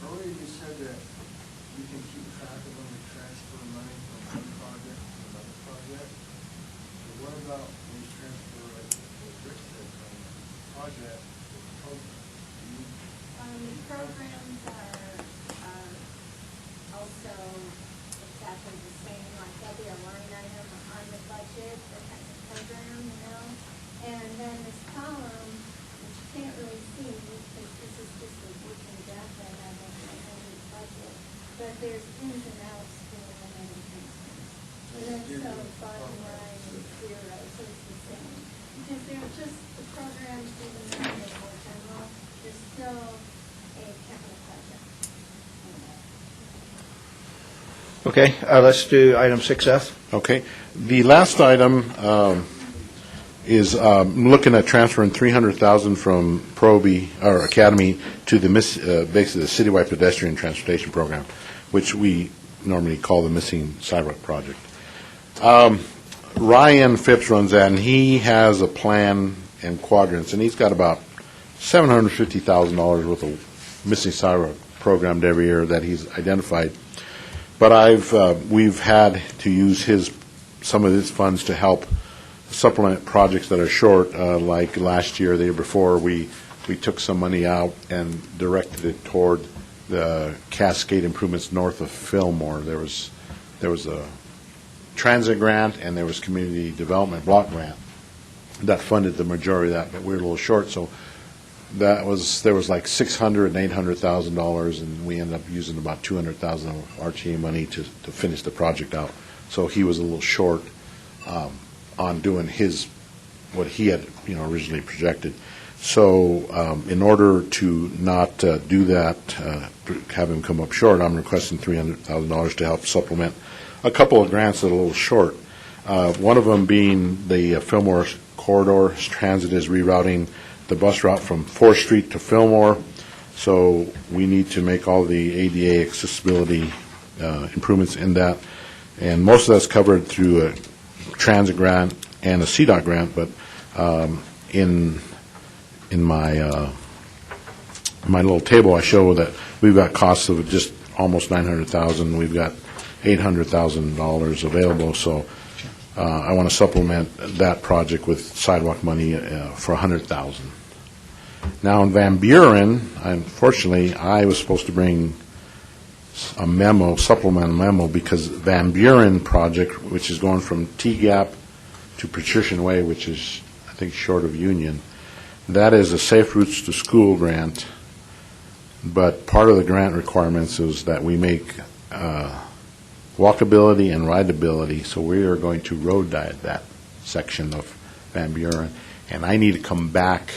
Earlier you said that you can keep track of when we transfer money from one project to another project. But what about when you transfer, like Rick said, from project to program? Programs are also exactly the same, like there'll be a line item on the budget that has a program, and then this column, which you can't really see, because this is just a working draft I have on the amended budget, but there's ins and outs to the amended transfers. And then so bottom line is zero, so it's the same. Because they're just, the programs, even though they're more general, there's still a capital project. Okay, let's do item 6F. Okay. The last item is looking at transferring $300,000 from Proby or Academy to the basically the citywide pedestrian transportation program, which we normally call the missing sidewalk project. Ryan Phipps runs that, and he has a plan and quadrants, and he's got about $750,000 worth of missing sidewalk programmed every year that he's identified. But we've had to use some of his funds to help supplement projects that are short. Like last year, the year before, we took some money out and directed it toward the Cascade improvements north of Fillmore. There was a transit grant and there was community development block grant that funded the majority of that, but we were a little short. So there was like $600,000 and $800,000, and we ended up using about $200,000 of RTA money to finish the project out. So he was a little short on doing what he had originally projected. So in order to not do that, have him come up short, I'm requesting $300,000 to help supplement a couple of grants that are a little short. One of them being the Fillmore corridor. Transit is rerouting the bus route from 4th Street to Fillmore, so we need to make all the ADA accessibility improvements in that. And most of that's covered through a transit grant and a CDOT grant, but in my little table I show that we've got costs of just almost $900,000. We've got $800,000 available, so I want to supplement that project with sidewalk money for $100,000. Now, in Van Buren, unfortunately, I was supposed to bring a memo, supplemental memo, because Van Buren project, which is going from T-Gap to Patrician Way, which is, I think, short of Union, that is a Safe Routes to School grant, but part of the grant requirements is that we make walkability and rideability, so we are going to road diet that section of Van Buren, and I need to come back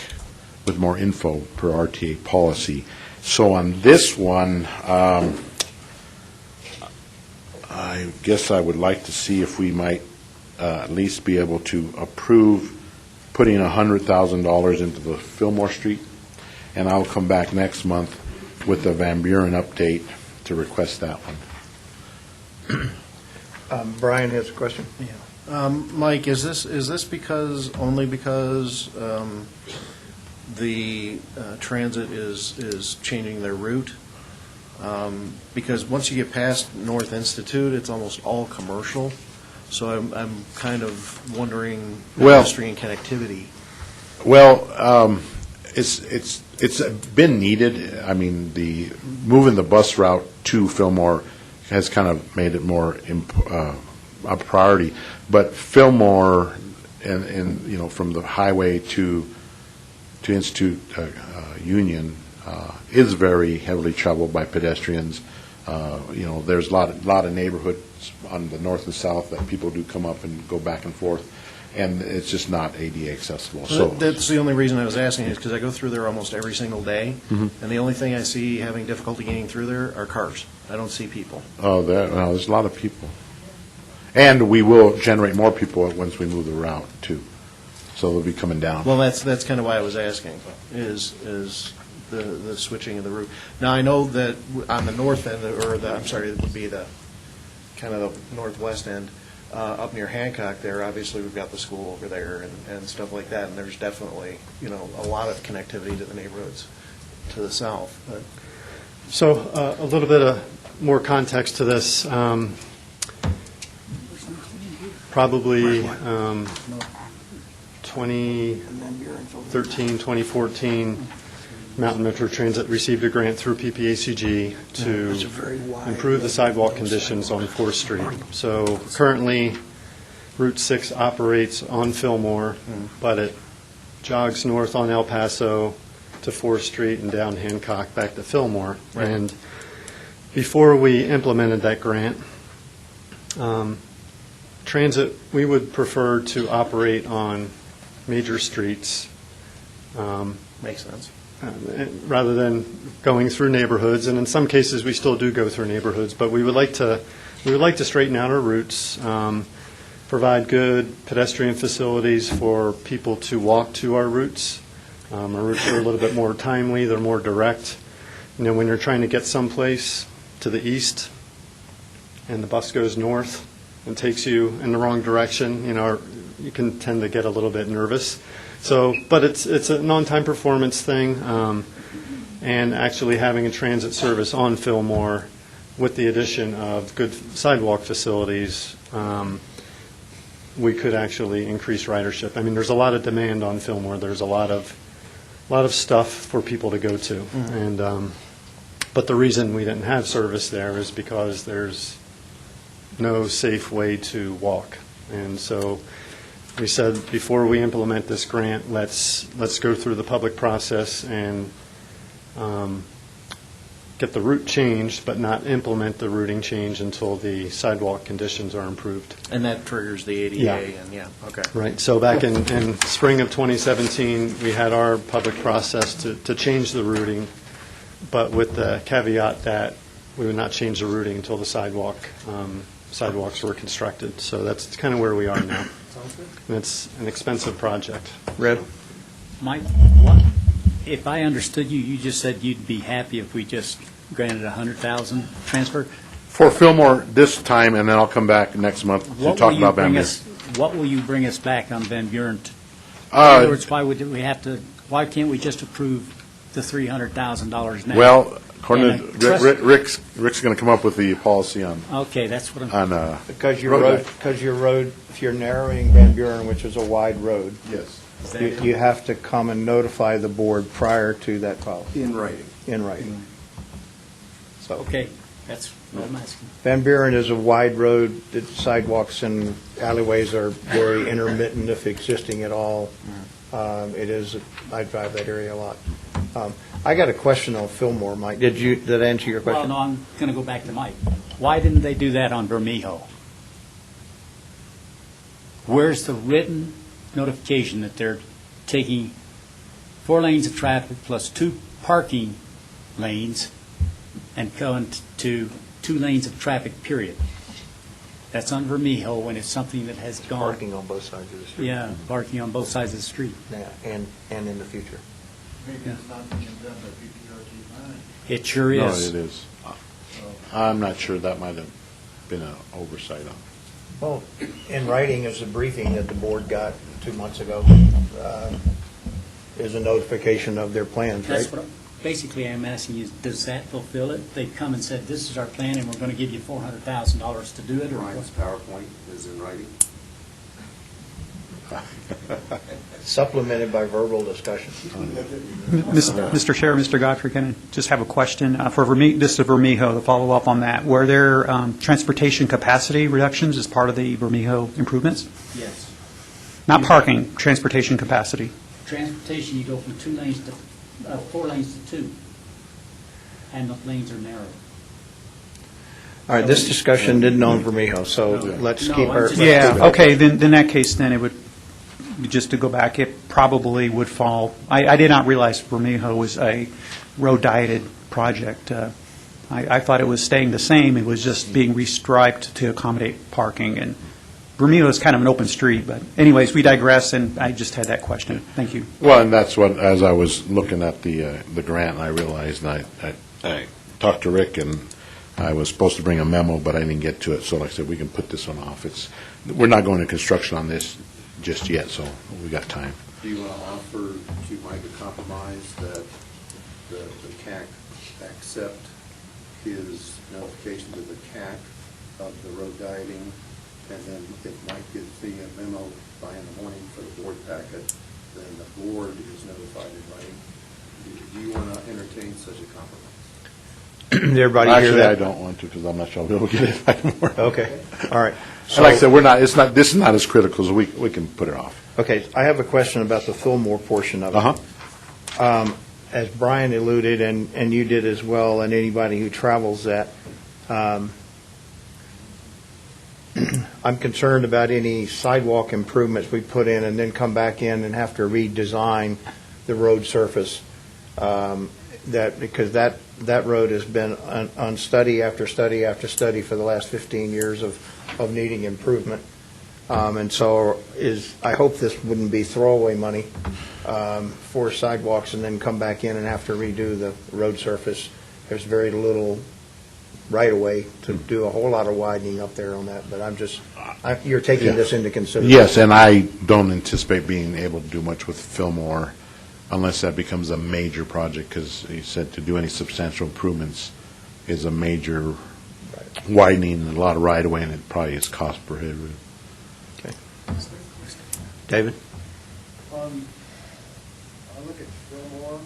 with more info per RTA policy. So on this one, I guess I would like to see if we might at least be able to approve putting $100,000 into the Fillmore Street, and I'll come back next month with the Van Buren update to request that one. Brian has a question. Mike, is this only because the transit is changing their route? Because once you get past North Institute, it's almost all commercial. So I'm kind of wondering pedestrian and connectivity. Well, it's been needed. I mean, moving the bus route to Fillmore has kind of made it more a priority. But Fillmore and from the highway to Institute Union is very heavily traveled by pedestrians. There's a lot of neighborhoods on the north and south that people do come up and go back and forth, and it's just not ADA accessible. So That's the only reason I was asking, is because I go through there almost every single day, Mhm. and the only thing I see having difficulty getting through there are cars. I don't see people. there's a lot of people. And we will generate more people once we move the route, too. So they'll be coming down. Well, that's kind of why I was asking, is the switching of the route. Now, I know that on the north end, it would be the kind of the northwest end, up near Hancock there, obviously we've got the school over there and stuff like that, and there's definitely, a lot of connectivity to the neighborhoods to the south. But So a little bit of more context to this. Probably 2013, 2014, Mountain Metro Transit received a grant through PPACG to improve the sidewalk conditions on 4th Street. So currently, Route 6 operates on Fillmore, but it jogs north on El Paso to 4th Street and down Hancock back to Fillmore. Right. And before we implemented that grant, transit, we would prefer to operate on major streets makes sense. rather than going through neighborhoods. And in some cases, we still do go through neighborhoods, but we would like to straighten out our routes, provide good pedestrian facilities for people to walk to our routes. Our routes are a little bit more timely, they're more direct. When you're trying to get someplace to the east and the bus goes north and takes you in the wrong direction, you can tend to get a little bit nervous. So, but it's an on-time performance thing, and actually having a transit service on Fillmore with the addition of good sidewalk facilities, we could actually increase ridership. I mean, there's a lot of demand on Fillmore. There's a lot of stuff for people to go to, and but the reason we didn't have service there is because there's no safe way to walk, and so we said before we implement this grant, let's go through the public process and get the route changed, but not implement the routing change until the sidewalk conditions are improved. And that triggers the ADA, Yeah. and okay. Right, so back in spring of 2017, we had our public process to change the routing, but with the caveat that we would not change the routing until the sidewalks were constructed. So that's kind of where we are now. And it's an expensive project. Red? Mike, if I understood you, you just said you'd be happy if we just granted 100,000 transfer. For Fillmore this time, and then I'll come back next month to talk about Van Buren. What will you bring us back on Van Buren? In other words, why can't we just approve the $300,000 now. Well, according And to a trust- Rick's going to come up with the policy on, Okay, that's what I'm, Because your road road, because your road, if you're narrowing Van Buren, which is a wide road, yes. is that you it? you have to come and notify the board prior to that policy, In writing. in writing. So Okay, that's what I'm asking. Van Buren is a wide road, the sidewalks and alleyways are very intermittent, if existing at all. It is, I drive that area a lot. I got a question on Fillmore, Mike. Did that answer your Well, question? no, I'm going to go back to Mike. Why didn't they do that on Bermejo? Where's the written notification that they're taking 4 lanes of traffic plus 2 parking lanes and going to 2 lanes of traffic, period? That's on Bermejo when it's something that has gone. Parking on both sides of the street. Yeah, parking on both sides of the street. Yeah, and in the future. Maybe it's not being done by PPRTA money. It sure No, is. it is. I'm not sure that might have been an oversight on. Well, in writing is a briefing that the board got 2 months ago, is a notification of their plans, right? That's what, basically I'm asking you, does that fulfill it? They've come and said, this is our plan, and we're going to give you $400,000 to do it, or Ryan's what? PowerPoint is in writing. Supplemented by verbal discussion. Mr. Chair, Mr. Godfrey, can I just have a question? For this is Bermejo, to follow up on that. Were there transportation capacity reductions as part of the Bermejo improvements? Yes. Not parking, transportation capacity. Transportation, you go from 2 lanes to, 4 lanes to 2, and the lanes are narrow. All right, this discussion didn't own Vermejo, so let's No, keep I'm our. just- Yeah, okay, then in that case, then it would, just to go back, it probably would fall, I did not realize Bermejo was a road-dieted project. I thought it was staying the same, it was just being restriped to accommodate parking, and Bermejo is kind of an open street, but anyways, we digress, and I just had that question. Thank you. Well, and that's what, as I was looking at the grant, I realized, and I talked to Rick, and I was supposed to bring a memo, but I didn't get to it, so like I said, we can put this one off. We're not going to construction on this just yet, so we got time. Do you want to offer to Mike a compromise that the CAC accept his notification to the CAC of the road dieting, and then if Mike gives the memo by in the morning for the board packet, then the board is notified in writing? Do you want to entertain such a compromise? Did everybody hear Actually, that? I don't want to, because I'm not sure I'll be able to get it by tomorrow. Okay, all right. And like I said, this is not as critical, so we can put it off. Okay, I have a question about the Fillmore portion of it. As Brian alluded, and you did as well, and anybody who travels that, I'm concerned about any sidewalk improvements we put in and then come back in and have to redesign the road surface. Because that road has been on study after study after study for the last 15 years of needing improvement. And so I hope this wouldn't be throwaway money for sidewalks and then come back in and have to redo the road surface. There's very little right-of-way to do a whole lot of widening up there on that, but you're taking this into consideration. Yes, and I don't anticipate being able to do much with Fillmore unless that becomes a major project, because he said to do any substantial improvements is a major widening, a lot of right-of-way, and it probably is cost prohibitive. Okay. David? I look at Fillmore, the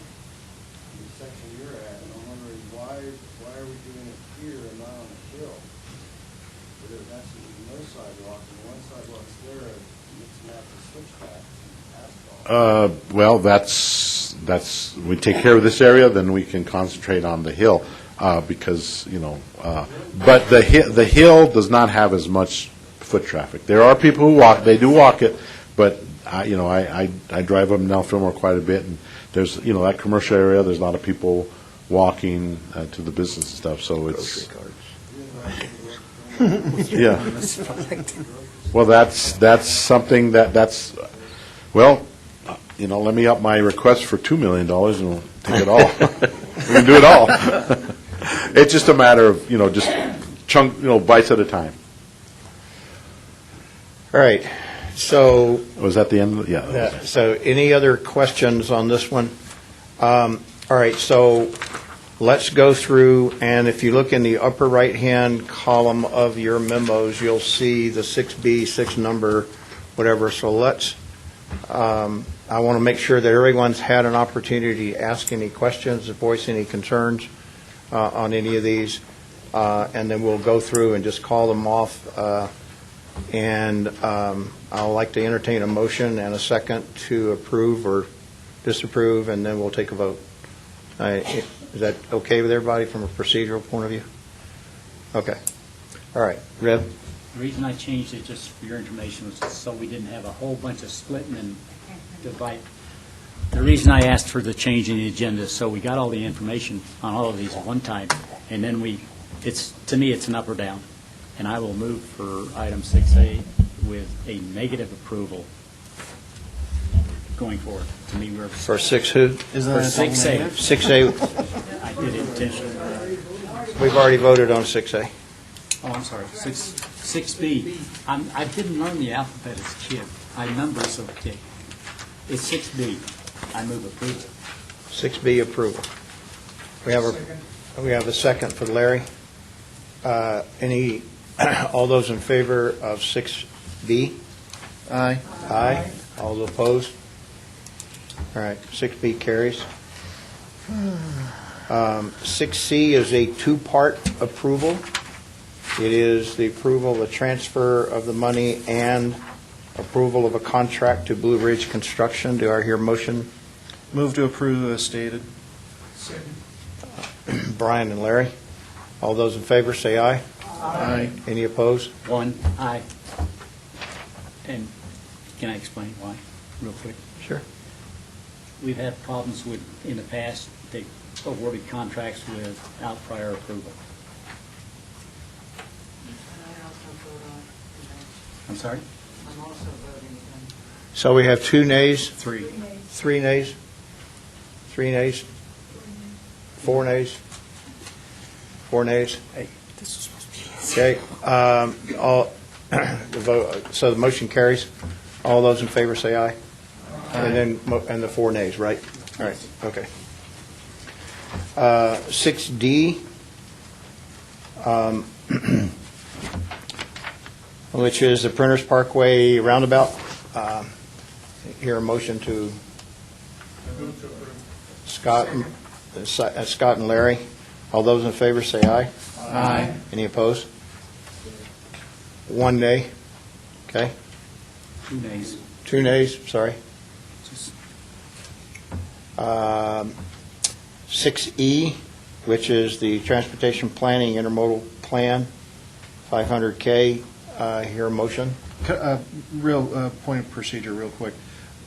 section you're at, and I'm wondering why are we doing it here and not on the hill? But there's absolutely no sidewalk, and one sidewalk's there, it's not the switchback asphalt. Well, we take care of this area, then we can concentrate on the hill, because, but the hill does not have as much foot traffic. There are people who walk, they do walk it, but, I drive up and down Fillmore quite a bit, and there's, that commercial area, there's a lot of people walking to the business and stuff, so it's. Yeah. Well, that's something well, let me up my request for $2 million and we'll take it all. We can do it all. It's just a matter of, just bites at a time. All right, so. Was that the end of it? Yeah. So any other questions on this one? All right, so let's go through, and if you look in the upper right-hand column of your memos, you'll see the 6B, 6 number, whatever. So let's, I want to make sure that everyone's had an opportunity to ask any questions, voice any concerns on any of these, and then we'll go through and just call them off. And I'd like to entertain a motion and a second to approve or disapprove, and then we'll take a vote. Is that okay with everybody from a procedural point of view? Okay. All right. Rev? The reason I changed it, just for your information, was so we didn't have a whole bunch of splitting and divide. The reason I asked for the change in the agenda is so we got all the information on all of these at one time, and then to me, it's an up or down. And I will move for item 6A with a negative approval going forward. To me, we're... For 6 who? Isn't For that 6A. 6A, I did it intentionally. we've already voted on 6A. Oh, I'm sorry, 6B. I didn't learn the alphabet as a kid. I number is okay. It's 6B. I move approval. 6B approval. We have a second for Larry. All those in favor of 6B? Aye. Aye. All those opposed? All right, 6B carries. 6C is a two-part approval. It is the approval of the transfer of the money and approval of a contract to Blue Ridge Construction. Do I hear a motion? Move to approve as stated. Brian and Larry. All those in favor say aye. Aye. Any opposed? One, aye. And can I explain why, real quick? Sure. We've had problems with, in the past, they awarded contracts without prior approval. I'm sorry? I'm also voting against. So we have 2 nays, 3. 3 nays, 3 nays, 4 nays, 4 nays. Hey, this is supposed to be... Okay, so the motion carries. All those in favor say aye. And then, and the 4 nays, right? All right, okay. 6D, which is the Printers Parkway Roundabout. Hear a motion to Scott and Larry. All those in favor say aye. Aye. Any opposed? 1 nay. Okay. 2 nays. 2 nays, sorry. Just 6E, which is the Transportation Planning Intermodal Plan, 500K. Hear a motion? Real point of procedure, real quick.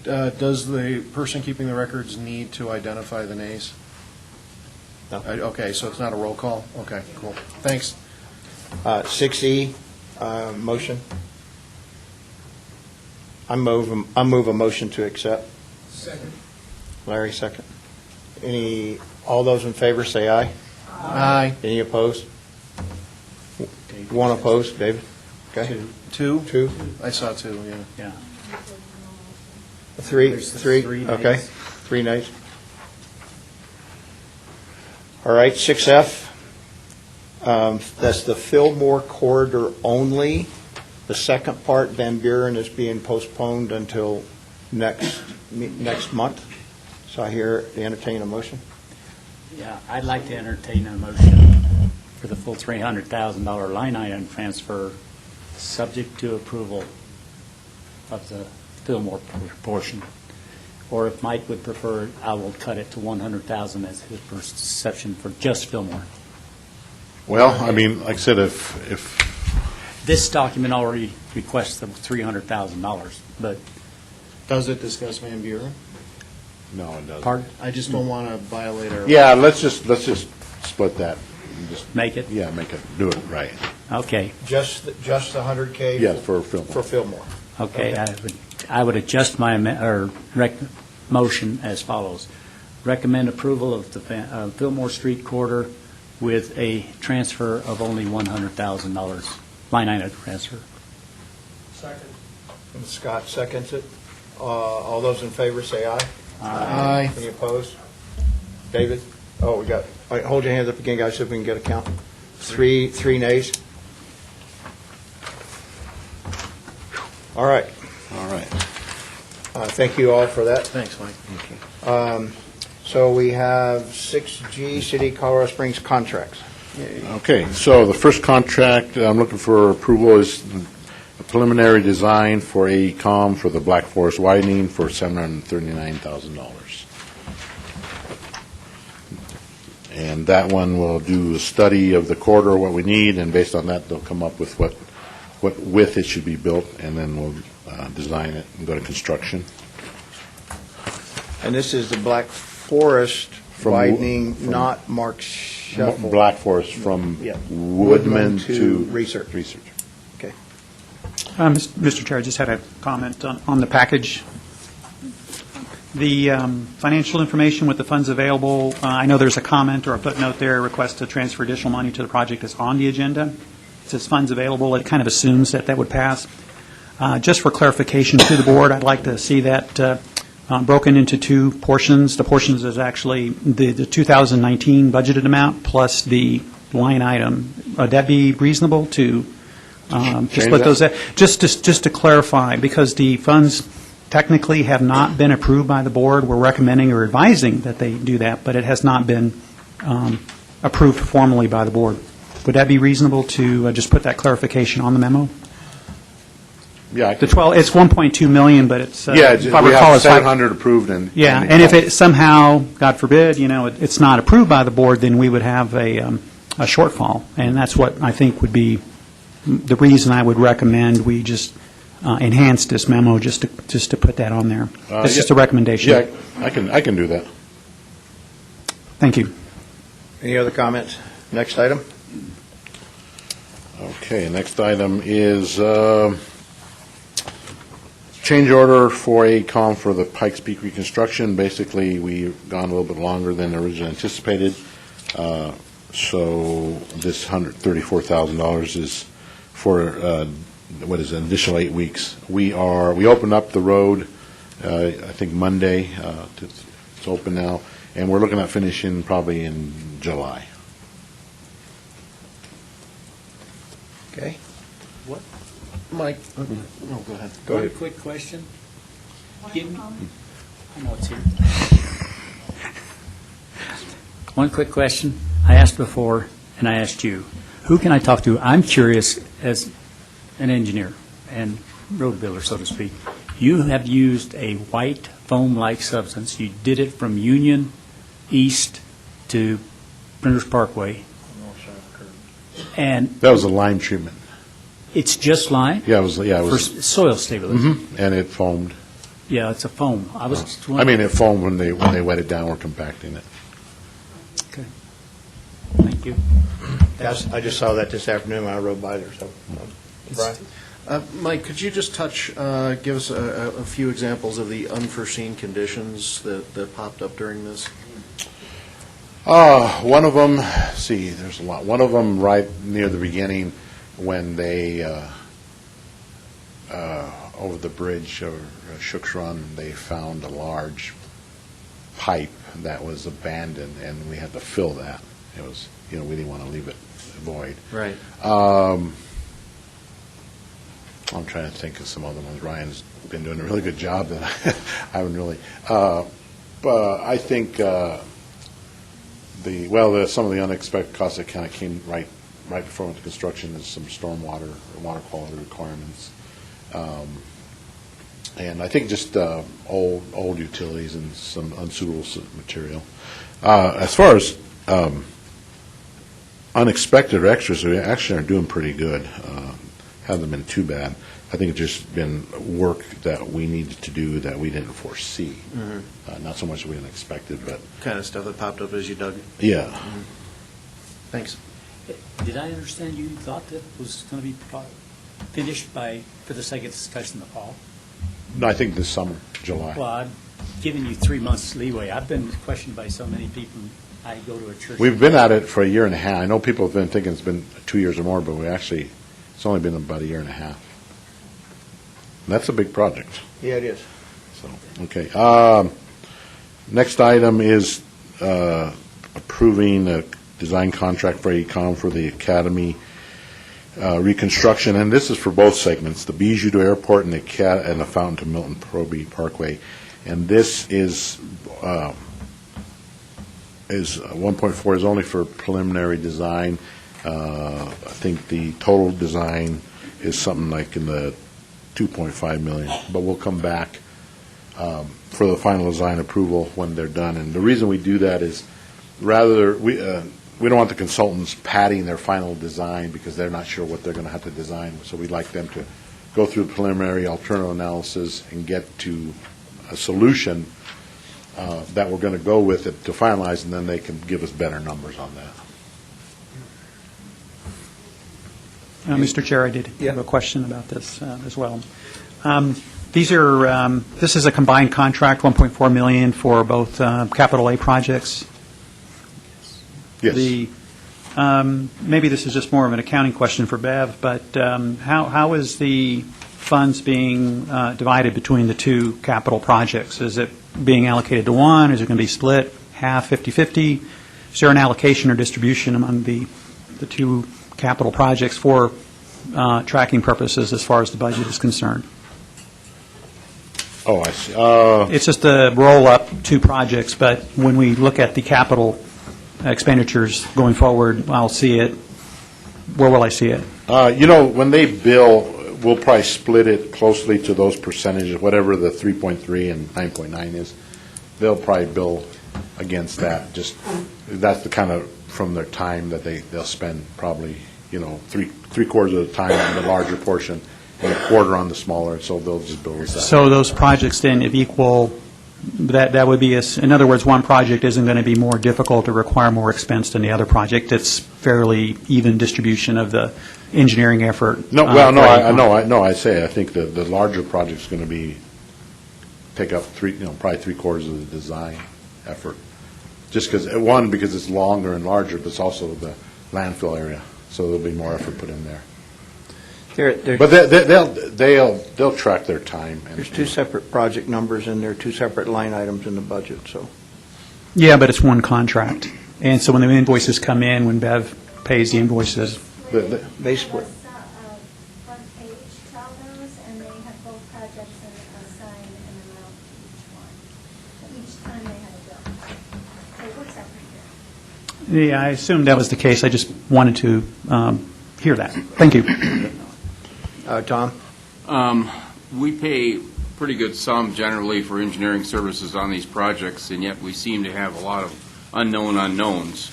Does the person keeping the records need to identify the nays? No. Okay, so it's not a roll call? Okay, cool. Thanks. 6E, motion. I move a motion to accept. Second. Larry, second. All those in favor say aye. Aye. Any opposed? 1 opposed, David? Okay. 2? 2? I saw 2, yeah. Yeah. 3? There's 3? 3 Okay. nays. 3 nays. All right, 6F. That's the Fillmore corridor only. The second part, Van Buren, is being postponed until next month. So I entertain a motion. Yeah, I'd like to entertain a motion for the full $300,000 line item transfer, subject to approval of the Fillmore portion. Or if Mike would prefer, I will cut it to $100,000 as his perception for just Fillmore. Well, I mean, like I said, if This document already requests the $300,000, but... Does it discuss Van Buren? no, it doesn't. Pardon? I just don't want to violate our... Yeah, let's just split that. And just, Make it? yeah, do it right. Okay. Just the 100K? Yeah, for Fillmore. For Fillmore. Okay, I would adjust my motion as follows. Recommend approval of the Fillmore Street corridor with a transfer of only $100,000, line item transfer. Second. And Scott seconds it. All those in favor say aye. Aye. Any opposed? David? Oh, we got, all right, hold your hands up again, guys, so we can get a count. Three nays. All right. All right. Thank you all for that. Thanks, Mike. So we have 6G, City Colorado Springs contracts. Okay, so the first contract I'm looking for approval is a preliminary design for AECom for the Black Forest widening for $739,000. And that one will do a study of the corridor, what we need, and based on that, they'll come up with what width it should be built, and then we'll design it and go to construction. And this is the Black Forest From widening, from- not Mark Shuffle. Black Forest from Yeah. Woodman to Research. Okay. Mr. Chair, I just had a comment on the package. The financial information with the funds available, I know there's a comment or a footnote there, request to transfer additional money to the project is on the agenda. It says funds available, it kind of assumes that would pass. Just for clarification to the board, I'd like to see that broken into two portions. The portions is actually the 2019 budgeted amount plus the line item. Would that be reasonable to just split those? Just to clarify, because the funds technically have not been approved by the board. We're recommending or advising that they do that, but it has not been approved formally by the board. Would that be reasonable to just put that clarification on the memo? Yeah. The 12, it's 1.2 million, but it's, Yeah, if I we recall, have it's 700 approved and. Yeah, and if it somehow, God forbid, it's not approved by the board, then we would have a shortfall. And that's what I think would be the reason I would recommend we just enhance this memo, just to put that on there. It's just a recommendation. Yeah, I can do that. Thank you. Any other comments? Next item? Okay, next item is change order for AECom for the Pikes Peak reconstruction. Basically, we've gone a little bit longer than originally anticipated. So this $134,000 is for, what is it, an additional 8 weeks. We opened up the road, I think Monday, it's open now, and we're looking at finishing probably in July. Okay. What, Mike? Oh, go ahead. Go ahead. One quick question. Give me, I know it's here. One quick question. I asked before, and I asked you, who can I talk to? I'm curious, as an engineer and road builder, so to speak. You have used a white foam-like substance. You did it from Union East to Printers Parkway. And That was a lime treatment. it's just lime? Yeah, it was. For soil stabilization? And it foamed. Yeah, it's a foam. I was just I wondering. mean, it foamed when they wet it down. We're compacting it. Okay. Thank you. Yes, I just saw that this afternoon when I rode by there, so. Brian? Mike, could you just give us a few examples of the unforeseen conditions that popped up during this? One of them, there's a lot. One of them right near the beginning when they, over the bridge or Shook's Run, they found a large pipe that was abandoned, and we had to fill that. It was, we didn't want to leave it void. Right. I'm trying to think of some other ones. Ryan's been doing a really good job that I haven't really. But I think some of the unexpected costs that kind of came right before we went to construction is some stormwater, water quality requirements, and I think just old utilities and some unsuitable material. As far as unexpected extras, we actually are doing pretty good. Hasn't been too bad. I think it's just been work that we needed to do that we didn't foresee. Mm-hmm. Not so much we didn't expect it, but Kind of stuff that popped up as you dug? yeah. Mm-hmm. Thanks. Did I understand you thought that was going to be finished for the second discussion in the fall? No, I think this summer, July. Well, I've given you 3 months leeway. I've been questioned by so many people. I go to a church. We've been at it for a year and a half. I know people have been thinking it's been 2 years or more, but it's only been about a year and a half. And that's a big project. Yeah, it is. So, okay. Next item is approving a design contract for AECOM for the Academy reconstruction, and this is for both segments, the Bijou to Airport and the Fountain to Milton Proby Parkway. And this is 1.4 is only for preliminary design. I think the total design is something like in the 2.5 million, but we'll come back for the final design approval when they're done. And the reason we do that is rather we don't want the consultants padding their final design because they're not sure what they're going to have to design. So we'd like them to go through the preliminary alternative analysis and get to a solution that we're going to go with it to finalize, and then they can give us better numbers on that. Mr. Chair, I did have a question about this as well. This is a combined contract, 1.4 million for both capital A projects. Yes. Maybe this is just more of an accounting question for Bev, but how is the funds being divided between the two capital projects? Is it being allocated to one? Is it going to be split half, 50-50? Is there an allocation or distribution among the two capital projects for tracking purposes as far as the budget is concerned? Oh, I see. It's just a roll-up two projects, but when we look at the capital expenditures going forward, I'll see it. Where will I see it? When they bill, we'll probably split it closely to those percentages, whatever the 3.3 and 9.9 is. They'll probably bill against that. Just that's the kind of from their time that they'll spend probably three quarters of the time on the larger portion and a quarter on the smaller. So they'll just bill us that. So those projects then, if equal, that would be in other words, one project isn't going to be more difficult or require more expense than the other project. It's fairly even distribution of the engineering effort. No, well, I think the larger project's going to take up probably three quarters of the design effort. Just because it's longer and larger, but it's also the landfill area, so there'll be more effort put in there. But they'll track their time. There's two separate project numbers and there are two separate line items in the budget. So. Yeah, but it's one contract, and so when the invoices come in, when Bev pays the invoices, they split. Front page, tell those, and they have both projects and assign an amount to each one. Each time they have a bill. So it works out pretty good. yeah, I assumed that was the case. I just wanted to hear that. Thank you. Tom? We pay pretty good sum generally for engineering services on these projects, and yet we seem to have a lot of unknown unknowns.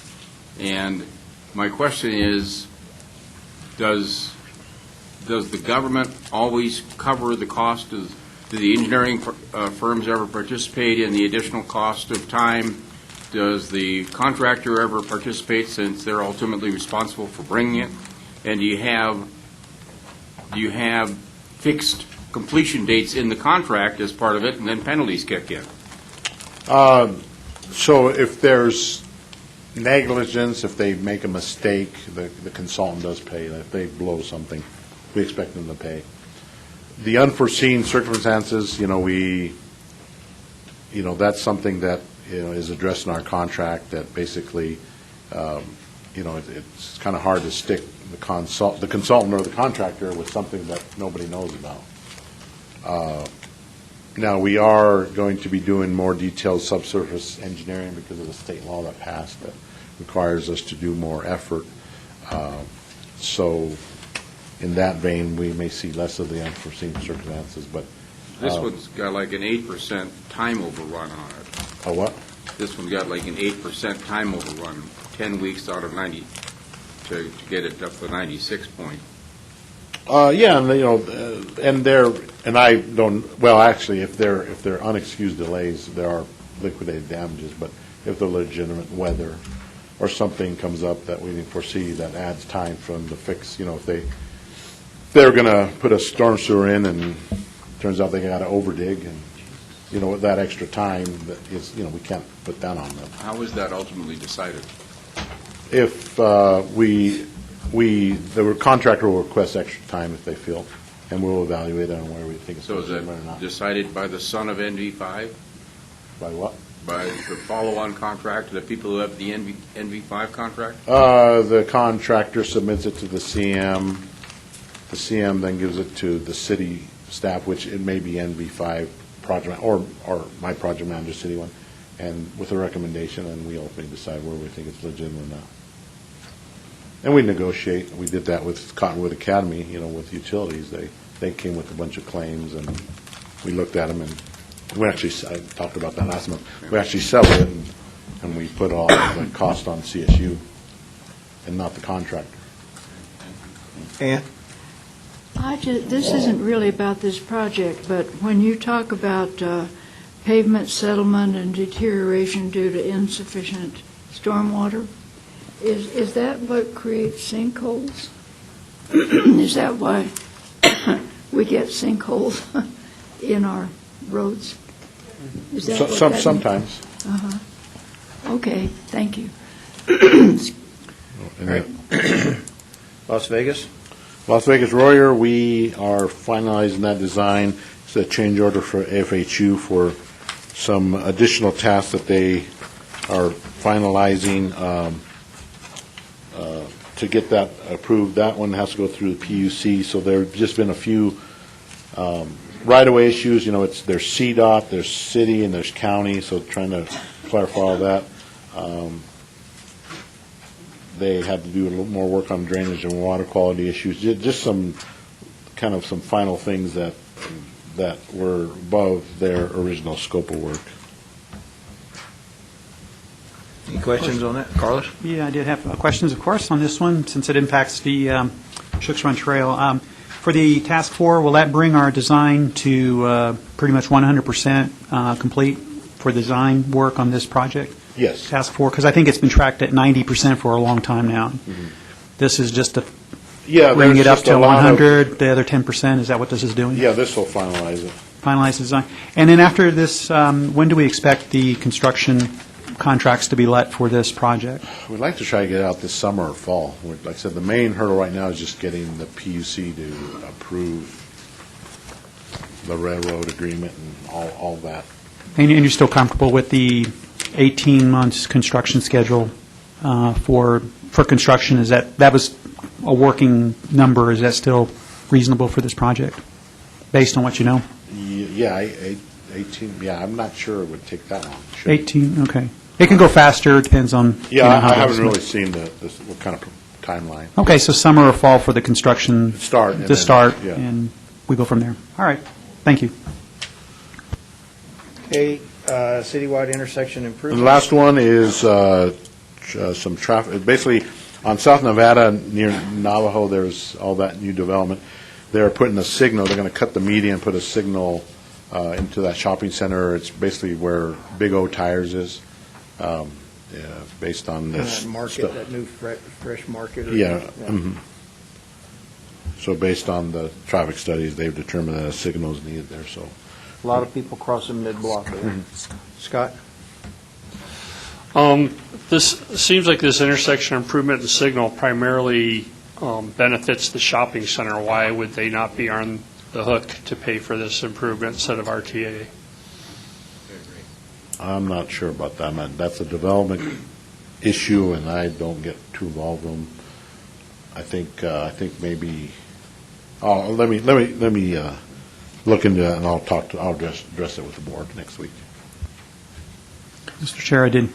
And my question is, does the government always cover the cost? Do the engineering firms ever participate in the additional cost of time? Does the contractor ever participate, since they're ultimately responsible for bringing it? And do you have fixed completion dates in the contract as part of it, and then penalties kick in? So if there's negligence, if they make a mistake, the consultant does pay. If they blow something, we expect them to pay. The unforeseen circumstances, that's something that is addressed in our contract. That basically, it's kind of hard to stick the consultant or the contractor with something that nobody knows about. Now, we are going to be doing more detailed subsurface engineering because of the state law that passed that requires us to do more effort. So in that vein, we may see less of the unforeseen circumstances. But this one's got like an 8% time overrun on it. A what? This one's got like an 8% time overrun, 10 weeks out of 90 to get it up to 96 point. Yeah, and I don't. Well, actually, if they're unexcused delays, there are liquidated damages. But if they're legitimate weather or something comes up that we didn't foresee, that adds time for them to fix. If they're going to put a storm sewer in and turns out they got to overdig, and with that extra time, that is, we can't put that on them. How is that ultimately decided? If the contractor will request extra time if they feel, and we'll evaluate it on where we think it's so. Is or that not. Decided by the son of NV5? By what? by the follow-on contract to the people who have the NV5 contract? The contractor submits it to the CM. The CM then gives it to the city staff, which it may be NV5 project, or my project manager, city one, and with a recommendation, and we ultimately decide where we think it's legitimate or not. And we negotiate. We did that with Cottonwood Academy, with utilities. They came with a bunch of claims, and we looked at them, and we actually, I talked about that last month, we actually settled it, and we put all the cost on CSU and not the contractor. And This isn't really about this project, but when you talk about pavement settlement and deterioration due to insufficient stormwater, is that what creates sinkholes? Is that why we get sinkholes in our roads? Is that what that means? Sometimes. Okay, thank you. Las Vegas? Las Vegas Royer, we are finalizing that design. It's a change order for FHU for some additional tasks that they are finalizing to get that approved. That one has to go through the PUC, so there have just been a few right-of-way issues. There's CDOT, there's city, and there's county, so trying to clarify all that. They had to do a little more work on drainage and water quality issues, just some final things that were above their original scope of work. Any questions on that? Carlos? Yeah, I did have questions, of course, on this one, since it impacts the Shooks Run Trail. For the Task 4, will that bring our design to pretty much 100% complete for design work on this project? Yes. Task 4, because I think it's been tracked at 90% for a long time now. Mm-hmm. This is just to there's bring it up just to a lot 100, the other 10%, is that what this is doing? Yeah, this will finalize it. Finalize design. And then after this, when do we expect the construction contracts to be let for this project? We'd like to try to get it out this summer or fall. Like I said, the main hurdle right now is just getting the PUC to approve the railroad agreement and all that. And you're still comfortable with the 18 months construction schedule for construction? Is that was a working number? Is that still reasonable for this project, based on what you know? Yeah, 18. Yeah, I'm not sure it would take that long. 18. Okay. It can go faster. It depends on. Yeah, how I haven't it's- really seen what kind of timeline. Okay, so summer or fall for the construction Start. Yeah. and we go from there. All right. Thank you. Okay, citywide intersection And improvement. the last one is some traffic, basically on South Nevada near Navajo, there's all that new development. They're putting a signal, they're going to cut the median, put a signal into that shopping center. It's basically where Big O Tires is, based on this. That market, that new fresh market. Yeah. Mhm. So based on the traffic studies, they've determined that a signal is needed there, so. A lot of people crossing mid-block there. Scott? This seems like this intersection improvement and signal primarily benefits the shopping center. Why would they not be on the hook to pay for this improvement instead of RTA? I'm not sure about that, man. That's a development issue, and I don't get too involved in them. I think maybe. Oh, let me look into that, and I'll address it with the board next week. Mr. Chair, I did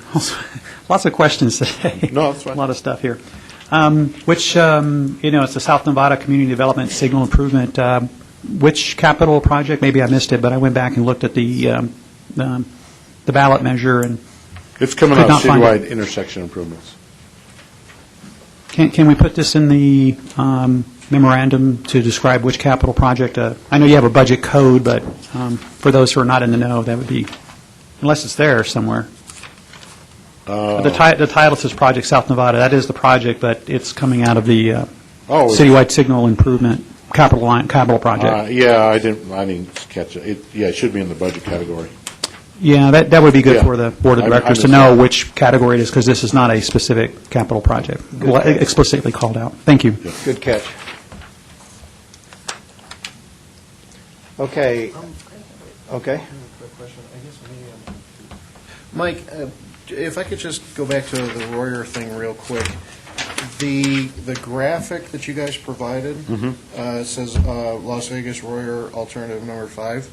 lots of questions today. No, that's fine. A lot of stuff here. It's the South Nevada Community Development Signal Improvement. Which capital project? Maybe I missed it, but I went back and looked at the ballot measure and It's coming could out not find citywide it. intersection improvements. Can we put this in the memorandum to describe which capital project? I know you have a budget code, but for those who are not in the know, that would be, unless it's there somewhere. The title says Project South Nevada. That is the project, but it's coming out of the citywide signal improvement capital project. Yeah, I didn't catch it. It should be in the budget category. Yeah, that would be good Yeah. for the Board of I Directors to understand. know which category it is, because this is not a specific capital project, explicitly called out. Thank you. Good catch. Okay. Okay. Quick question. I guess Mike, if I could just go back to the Royer thing real quick. The graphic that you guys provided says Las Vegas Royer alternative number 5.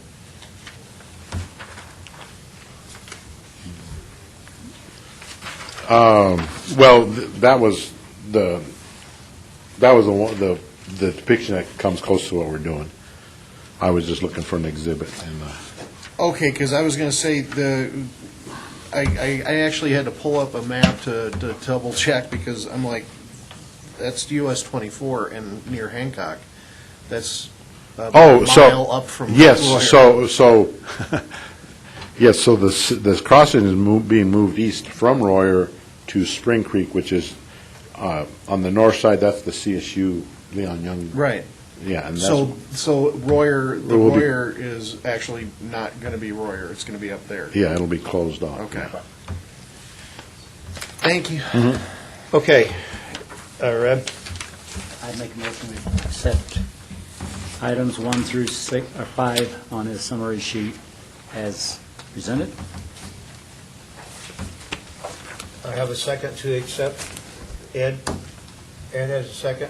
Well, that was the depiction that comes close to what we're doing. I was just looking for an exhibit. And Okay, because I was going to say, I actually had to pull up a map to double check, because I'm like, that's US 24 and near Hancock. That's about a mile up from yes, Royer. so yes, so this crossing is being moved east from Royer to Spring Creek, which is on the north side. That's the CSU Leon Young. Right. Yeah, and So Royer, the It will be- Royer is actually not going to be Royer. It's going to be up there. yeah, it'll be closed off. Okay. Thank you. Okay. Reb? I'd make a motion to accept items 1 through 5 on his summary sheet as presented. I have a second to accept. Ed? Ed has a second.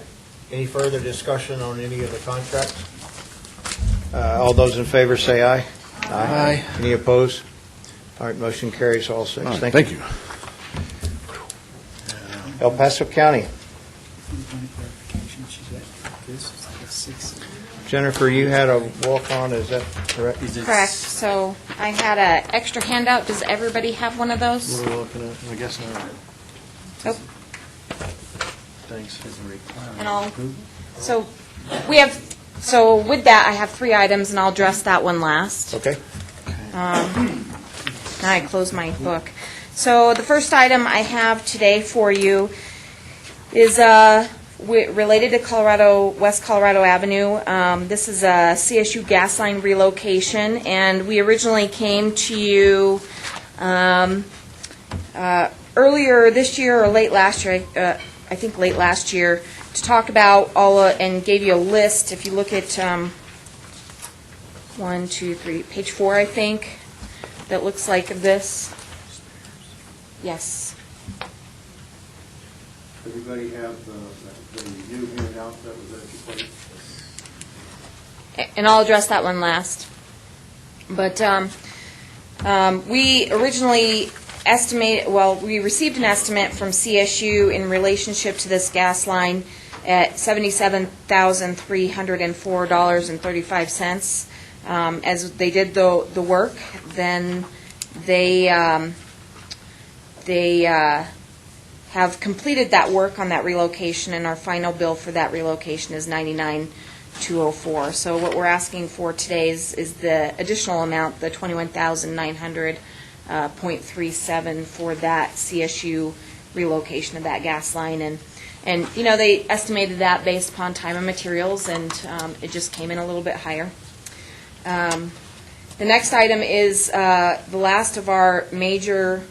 Any further discussion on any of the contracts? All those in favor say aye. Aye. Any opposed? All right, motion carries all 6. All right, Thank you. El Paso County. Jennifer, you had a walk-on, is that correct? Correct. So I had an extra handout. Does everybody have one of those? What are we looking at? I guess not. Nope. Thanks. And so with that, I have 3 items, and I'll address that one last. Okay. Now I close my book. So the first item I have today for you is related to West Colorado Avenue. This is a CSU gas line relocation, and we originally came to you earlier this year or late last year, I think late last year, to talk about and gave you a list. If you look at 1, 2, 3, page 4, I think, that looks like this. Yes. Everybody have the new handout that was at your place? And I'll address that one last. But we originally we received an estimate from CSU in relationship to this gas line at $77,304.35. As they did the work, then they have completed that work on that relocation, and our final bill for that relocation is $99,204. So what we're asking for today is the additional amount, the $21,900.37 for that CSU relocation of that gas line. And you know, they estimated that based upon time and materials, and it just came in a little bit higher. The next item is the last of our major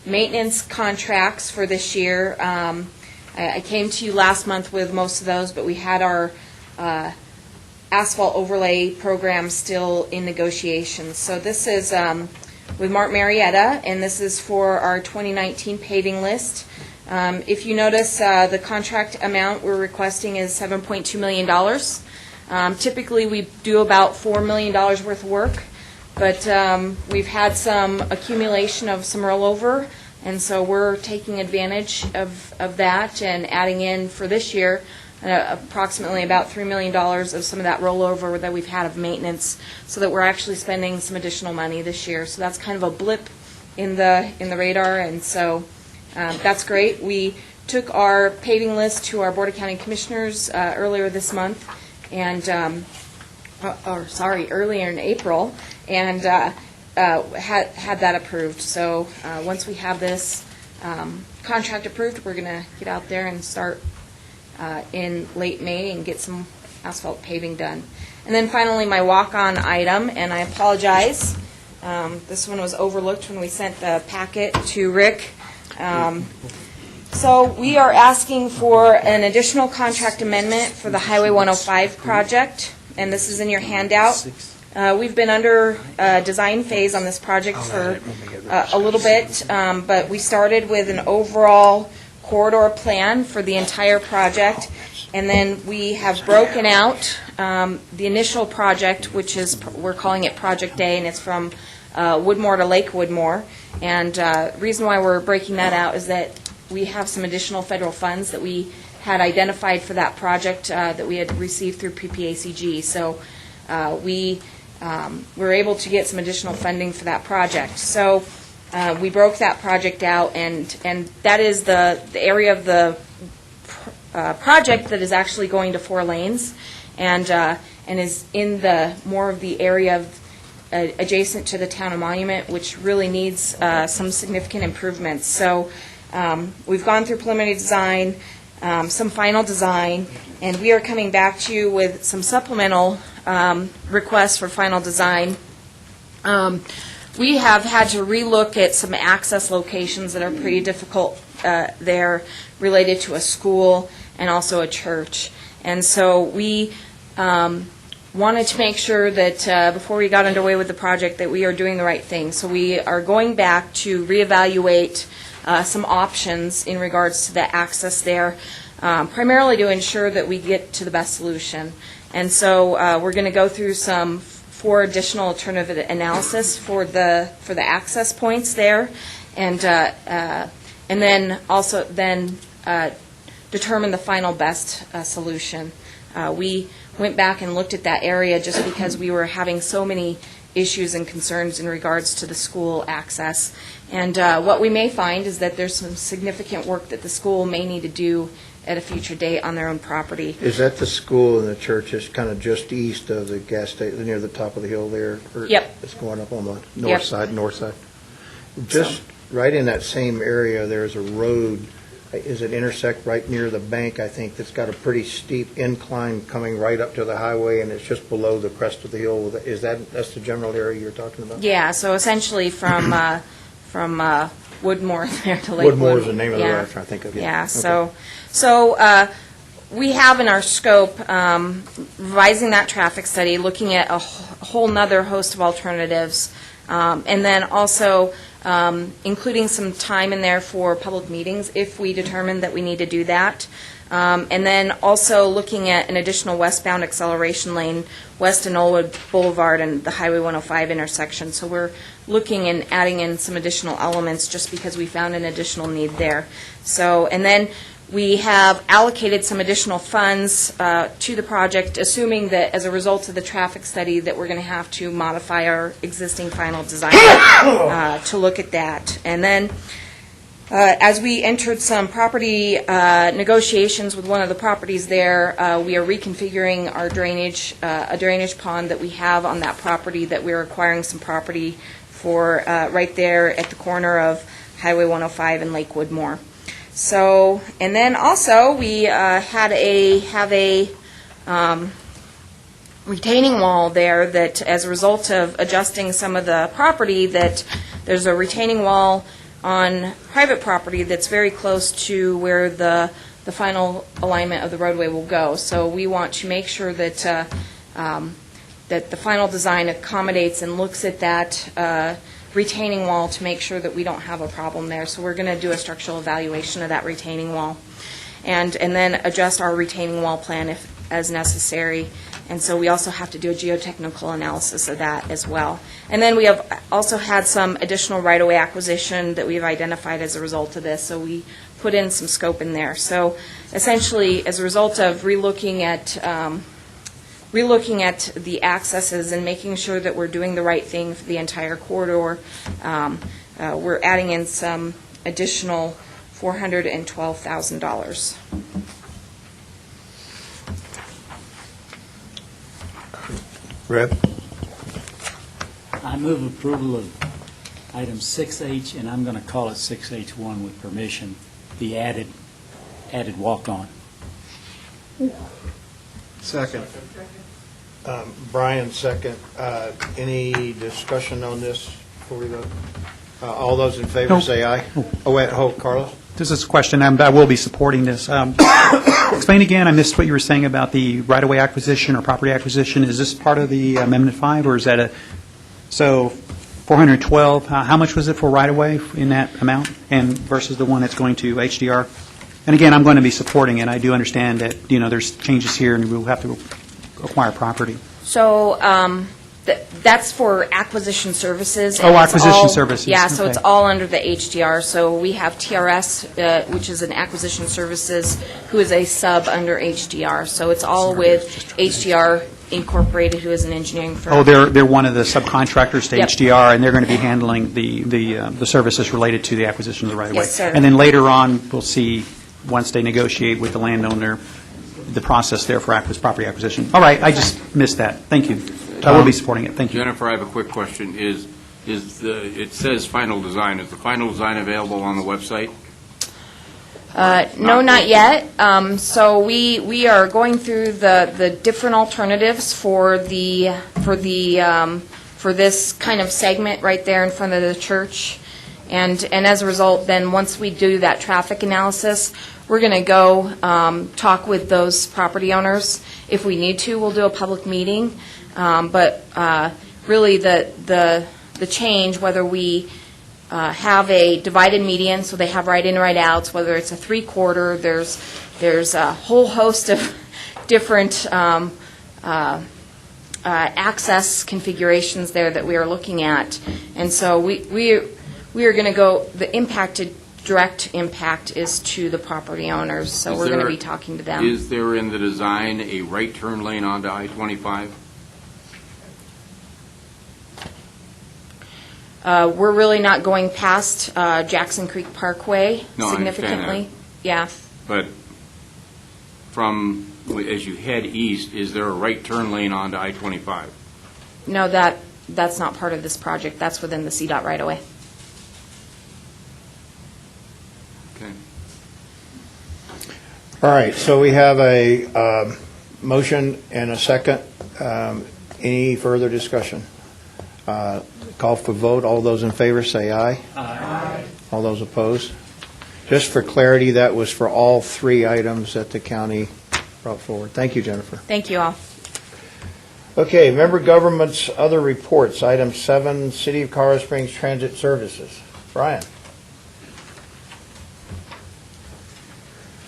maintenance contracts for this year. I came to you last month with most of those, but we had our asphalt overlay program still in negotiations. So this is with Mark Marietta, and this is for our 2019 paving list. If you notice, the contract amount we're requesting is $7.2 million. Typically, we do about $4 million worth of work, but we've had some accumulation of some rollover, and so we're taking advantage of that and adding in for this year approximately about $3 million of some of that rollover that we've had of maintenance, so that we're actually spending some additional money this year. So that's kind of a blip in the radar, and so that's great. We took our paving list to our Board of County Commissioners earlier this month, and earlier in April, and had that approved. So once we have this contract approved, we're going to get out there and start in late May and get some asphalt paving done. And then finally, my walk-on item, and I apologize. This one was overlooked when we sent the packet to Rick. So we are asking for an additional contract amendment for the Highway 105 project, and this is in your handout. We've been under design phase on this project for a little bit, but we started with an overall corridor plan for the entire project, and then we have broken out the initial project, which is, we're calling it Project A, and it's from Woodmore to Lake Woodmore. And reason why we're breaking that out is that we have some additional federal funds that we had identified for that project that we had received through PPACG. So we were able to get some additional funding for that project. So we broke that project out, and that is the area of the project that is actually going to 4 lanes, and is in the more of the area of adjacent to the town of Monument, which really needs some significant improvements. So we've gone through preliminary design, some final design, and we are coming back to you with some supplemental requests for final design. We have had to relook at some access locations that are pretty difficult there, related to a school and also a church. And so we wanted to make sure that before we got underway with the project that we are doing the right thing. So we are going back to reevaluate some options in regards to the access there, primarily to ensure that we get to the best solution. And so we're going to go through some 4 additional alternative analysis for the access points there, and then also determine the final best solution. We went back and looked at that area just because we were having so many issues and concerns in regards to the school access. And what we may find is that there's some significant work that the school may need to do at a future date on their own property. Is that the school and the church is kind of just east of the gas station, near the top of the hill there? Or Yep. It's going up on the Yep. north side? Just right in that same area, there's a road, is it intersect right near the bank, I think, that's got a pretty steep incline coming right up to the highway, and it's just below the crest of the hill. Is that's the general area you're talking about? Yeah, so essentially from Woodmore there to Lake Woodmore is the name of the yeah. road I'm trying to think of. Yeah, Okay. so we have in our scope revising that traffic study, looking at a whole nother host of alternatives, and then also including some time in there for public meetings if we determine that we need to do that. And then also looking at an additional westbound acceleration lane west of Knollwood Boulevard and the Highway 105 intersection. So we're looking and adding in some additional elements just because we found an additional need there. So, and then we have allocated some additional funds to the project, assuming that as a result of the traffic study that we're going to have to modify our existing final design to look at that. And then as we entered some property negotiations with one of the properties there, we are reconfiguring our drainage, a drainage pond that we have on that property that we're acquiring some property for right there at the corner of Highway 105 and Lake Woodmore. So, and then also we have a retaining wall there that as a result of adjusting some of the property, that there's a retaining wall on private property that's very close to where the final alignment of the roadway will go. So we want to make sure that that the final design accommodates and looks at that retaining wall to make sure that we don't have a problem there. So we're going to do a structural evaluation of that retaining wall, and then adjust our retaining wall plan if as necessary. And so we also have to do a geotechnical analysis of that as well. And then we have also had some additional right-of-way acquisition that we've identified as a result of this, so we put in some scope in there. So essentially, as a result of relooking at the accesses and making sure that we're doing the right thing for the entire corridor, we're adding in some additional $412,000. Reb? I move approval of item 6H, and I'm going to call it 6H1 with permission, the added walk-on. Second. Brian, second. Any discussion on this before we vote? All those in favor No. say aye. Oh, wait, Carlos? This is a question, I will be supporting this. explain again, I missed what you were saying about the right-of-way acquisition or property acquisition. Is this part of the Amendment 5, or is that so 412, how much was it for right-of-way in that amount, and versus the one that's going to HDR? And again, I'm going to be supporting it. I do understand that, there's changes here, and we'll have to acquire property. So that's for acquisition services. Oh, and it's acquisition all- services. Yeah, so it's Okay. all under the HDR. So we have TRS, which is an acquisition services, who is a sub under HDR. So it's all with HDR Incorporated, who is an engineering firm. Oh, they're one of the subcontractors to Yep. HDR, and they're going to be handling the services related to the acquisition of the right-of-way. Yes, sir. And then later on, we'll see, once they negotiate with the landowner, the process there for property acquisition. All right, I just missed that. Thank you. I will be supporting it. Thank you. Jennifer, I have a quick question. It says final design. Is the final design available on the website? No, not yet. So we are going through the different alternatives for this kind of segment right there in front of the church. And as a result, then once we do that traffic analysis, we're going to go talk with those property owners. If we need to, we'll do a public meeting. But really, the change, whether we have a divided median, so they have right-in, right-outs, whether it's a three-quarter, there's a whole host of different access configurations there that we are looking at. And so we are going to go, direct impact is to the property owners, so we're going to be talking to them. Is there in the design a right turn lane onto I-25? We're really not going past Jackson Creek Parkway No, I understand significantly. Yeah. But as you head east, is there a right turn lane onto I-25? No, that's not part of this project. That's within the CDOT right-of-way. Okay. All right, so we have a motion and a second. Any further discussion? Call for vote. All those in favor say aye. Aye. All those opposed? Just for clarity, that was for all three items that the county brought forward. Thank you, Jennifer. Thank you all. Okay, member governments, other reports. Item 7, City of Colorado Springs Transit Services. Brian.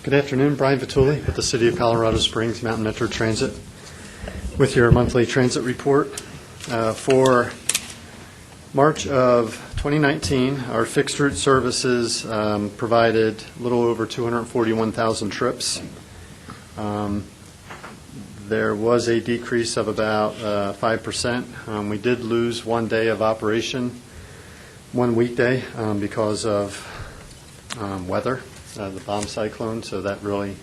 Good afternoon, Brian Vitulli with the City of Colorado Springs Mountain Metro Transit with your monthly transit report. For March of 2019, our fixed route services provided a little over 241,000 trips. There was a decrease of about 5%. We did lose one day of operation, one weekday, because of weather, the bomb cyclone, so that really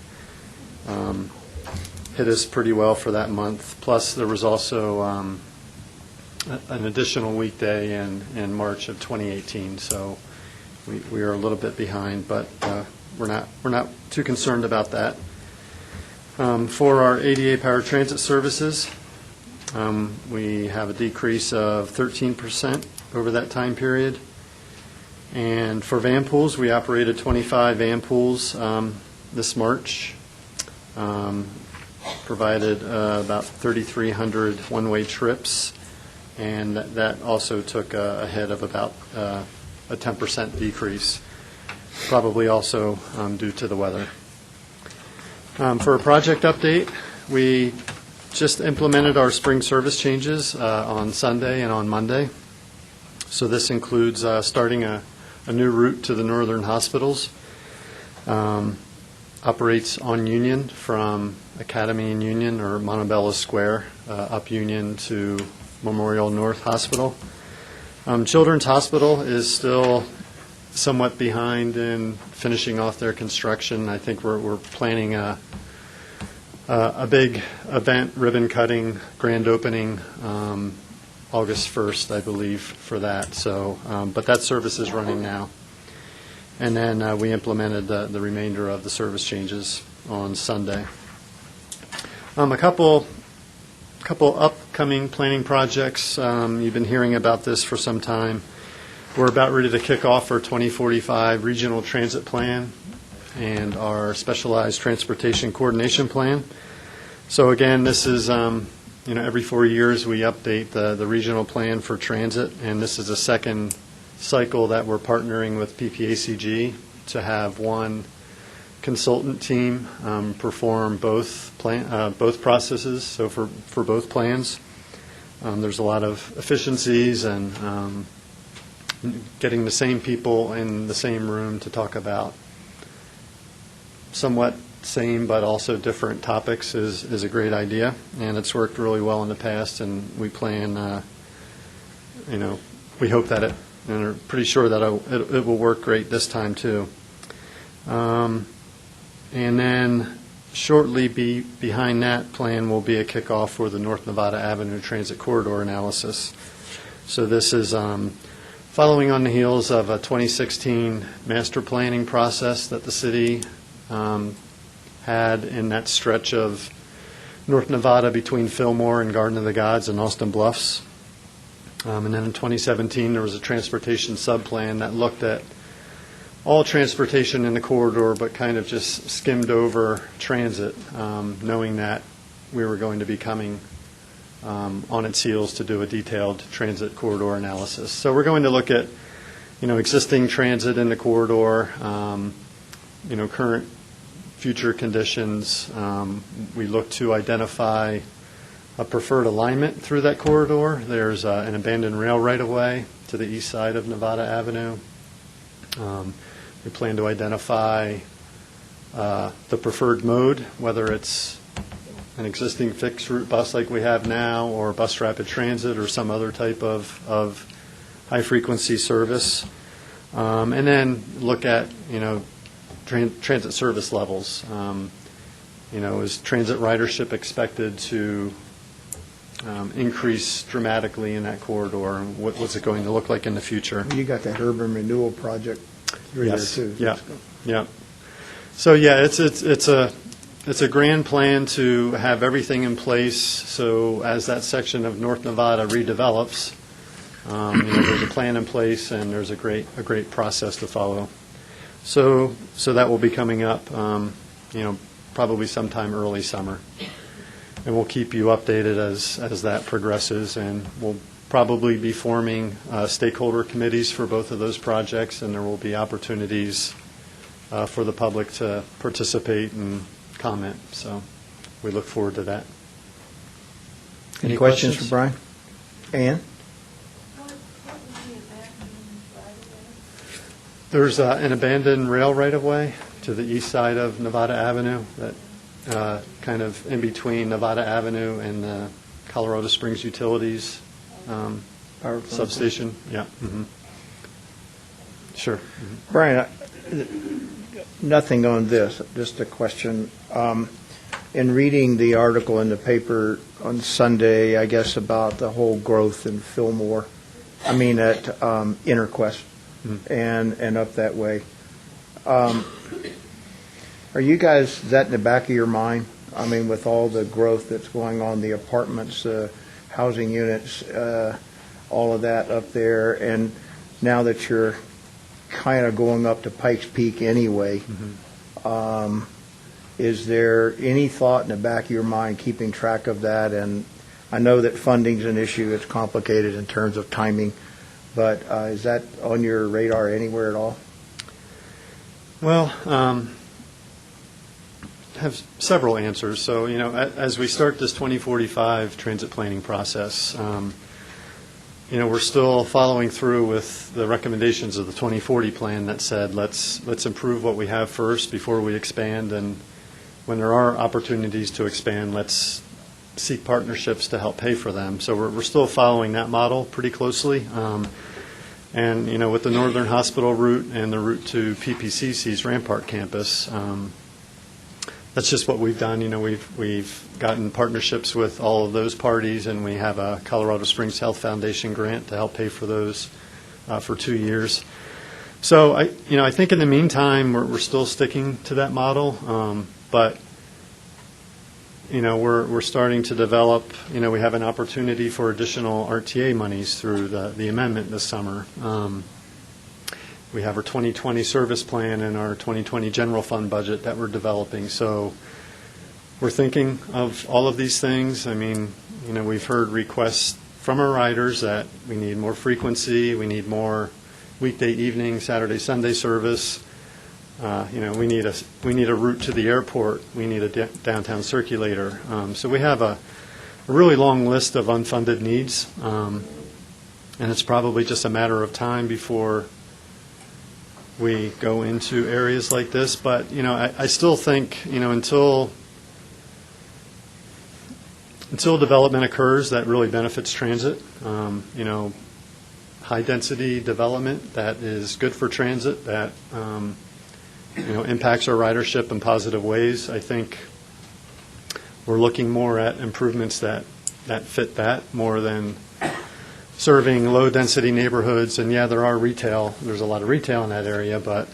hit us pretty well for that month. Plus, there was also an additional weekday in March of 2018, so we are a little bit behind, but we're not too concerned about that. For our ADA powered transit services, we have a decrease of 13% over that time period. And for van pools, we operated 25 van pools this March, provided about 3,300 one-way trips, and that also took a hit of about a 10% decrease, probably also due to the weather. For a project update, we just implemented our spring service changes on Sunday and on Monday. So this includes starting a new route to the northern hospitals. Operates on Union from Academy and Union or Montebello Square up Union to Memorial North Hospital. Children's Hospital is still somewhat behind in finishing off their construction. I think we're planning a big event, ribbon cutting, grand opening, August 1st, I believe, for that. So, but that service is running now. And then we implemented the remainder of the service changes on Sunday. A couple upcoming planning projects. You've been hearing about this for some time. We're about ready to kick off our 2045 regional transit plan, and our Specialized Transportation Coordination Plan. So again, this is, every 4 years we update the regional plan for transit, and this is the second cycle that we're partnering with PPACG to have one consultant team perform both processes, so for both plans. There's a lot of efficiencies and getting the same people in the same room to talk about somewhat same but also different topics is a great idea, and it's worked really well in the past, and we plan, we hope that and are pretty sure that it will work great this time too. And then shortly behind that plan will be a kickoff for the North Nevada Avenue Transit Corridor analysis. So this is following on the heels of a 2016 master planning process that the city had in that stretch of North Nevada between Fillmore and Garden of the Gods and Austin Bluffs. And then in 2017, there was a transportation subplan that looked at all transportation in the corridor, but kind of just skimmed over transit, knowing that we were going to be coming on its heels to do a detailed transit corridor analysis. So we're going to look at, existing transit in the corridor, current future conditions. We look to identify a preferred alignment through that corridor. There's an abandoned rail right-of-way to the east side of Nevada Avenue. We plan to identify the preferred mode, whether it's an existing fixed route bus like we have now, or bus rapid transit, or some other type of high-frequency service. And then look at, transit service levels. Is transit ridership expected to increase dramatically in that corridor? And what's it going to look like in the future? You got that urban renewal project through there too. Yeah. So it's a grand plan to have everything in place. So as that section of North Nevada redevelops, there's a plan in place, and there's a great process to follow. So that will be coming up, probably sometime early summer, and we'll keep you updated as that progresses, and we'll probably be forming stakeholder committees for both of those projects, and there will be opportunities for the public to participate and comment. So we look forward to that. Any questions for Brian? Ann? There's an abandoned rail right-of-way to the east side of Nevada Avenue, that kind of in between Nevada Avenue and the Colorado Springs Utilities Power substation. Yeah. Mm-hmm. Sure. Mm-hmm. Brian, nothing on this, just a question. In reading the article in the paper on Sunday, I guess, about the whole growth in Fillmore, at Interquest, and up that way. Are you guys, is that in the back of your mind? With all the growth that's going on, the apartments, housing units, all of that up there, and now that you're kind of going up to Pikes Peak anyway, is there any thought in the back of your mind keeping track of that? And I know that funding's an issue, it's complicated in terms of timing, but is that on your radar anywhere at all? Well, have several answers. So, as we start this 2045 transit planning process, we're still following through with the recommendations of the 2040 plan that said let's improve what we have first before we expand, and when there are opportunities to expand, let's seek partnerships to help pay for them. So we're still following that model pretty closely. And, with the Northern Hospital route and the route to PPCC's Rampart campus, that's just what we've done. We've gotten partnerships with all of those parties, and we have a Colorado Springs Health Foundation grant to help pay for those for 2 years. So I think in the meantime we're still sticking to that model, but we're starting to develop. We have an opportunity for additional RTA monies through the amendment this summer. We have our 2020 service plan and our 2020 general fund budget that we're developing. So we're thinking of all of these things. I mean, we've heard requests from our riders that we need more frequency, we need more weekday evening, Saturday, Sunday service. We need a route to the airport. We need a downtown circulator. So we have a really long list of unfunded needs, and it's probably just a matter of time before we go into areas like this. But I still think until development occurs that really benefits transit, high-density development that is good for transit, that impacts our ridership in positive ways. I think we're looking more at improvements that fit that more than serving low-density neighborhoods. And yeah, there's a lot of retail in that area, but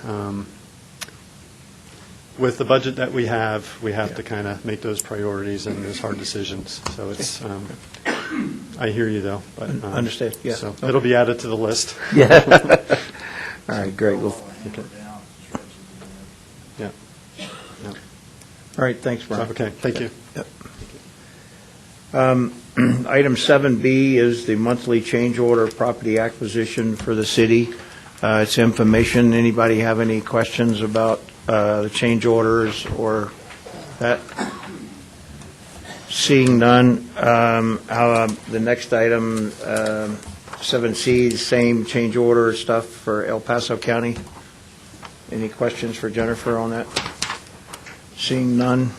with the budget that we have to kind of make those priorities and those hard decisions. So it's, I hear you though, but. Understand, yeah. So it'll be added to the list. Yeah. All right, great. Well, okay. Yeah. all right, thanks, Brian. Okay, thank you. Yep. Item 7B is the monthly change order property acquisition for the city. It's information. Anybody have any questions about the change orders or that? Seeing none, the next item, 7C, same change order stuff for El Paso County. Any questions for Jennifer on that? Seeing none.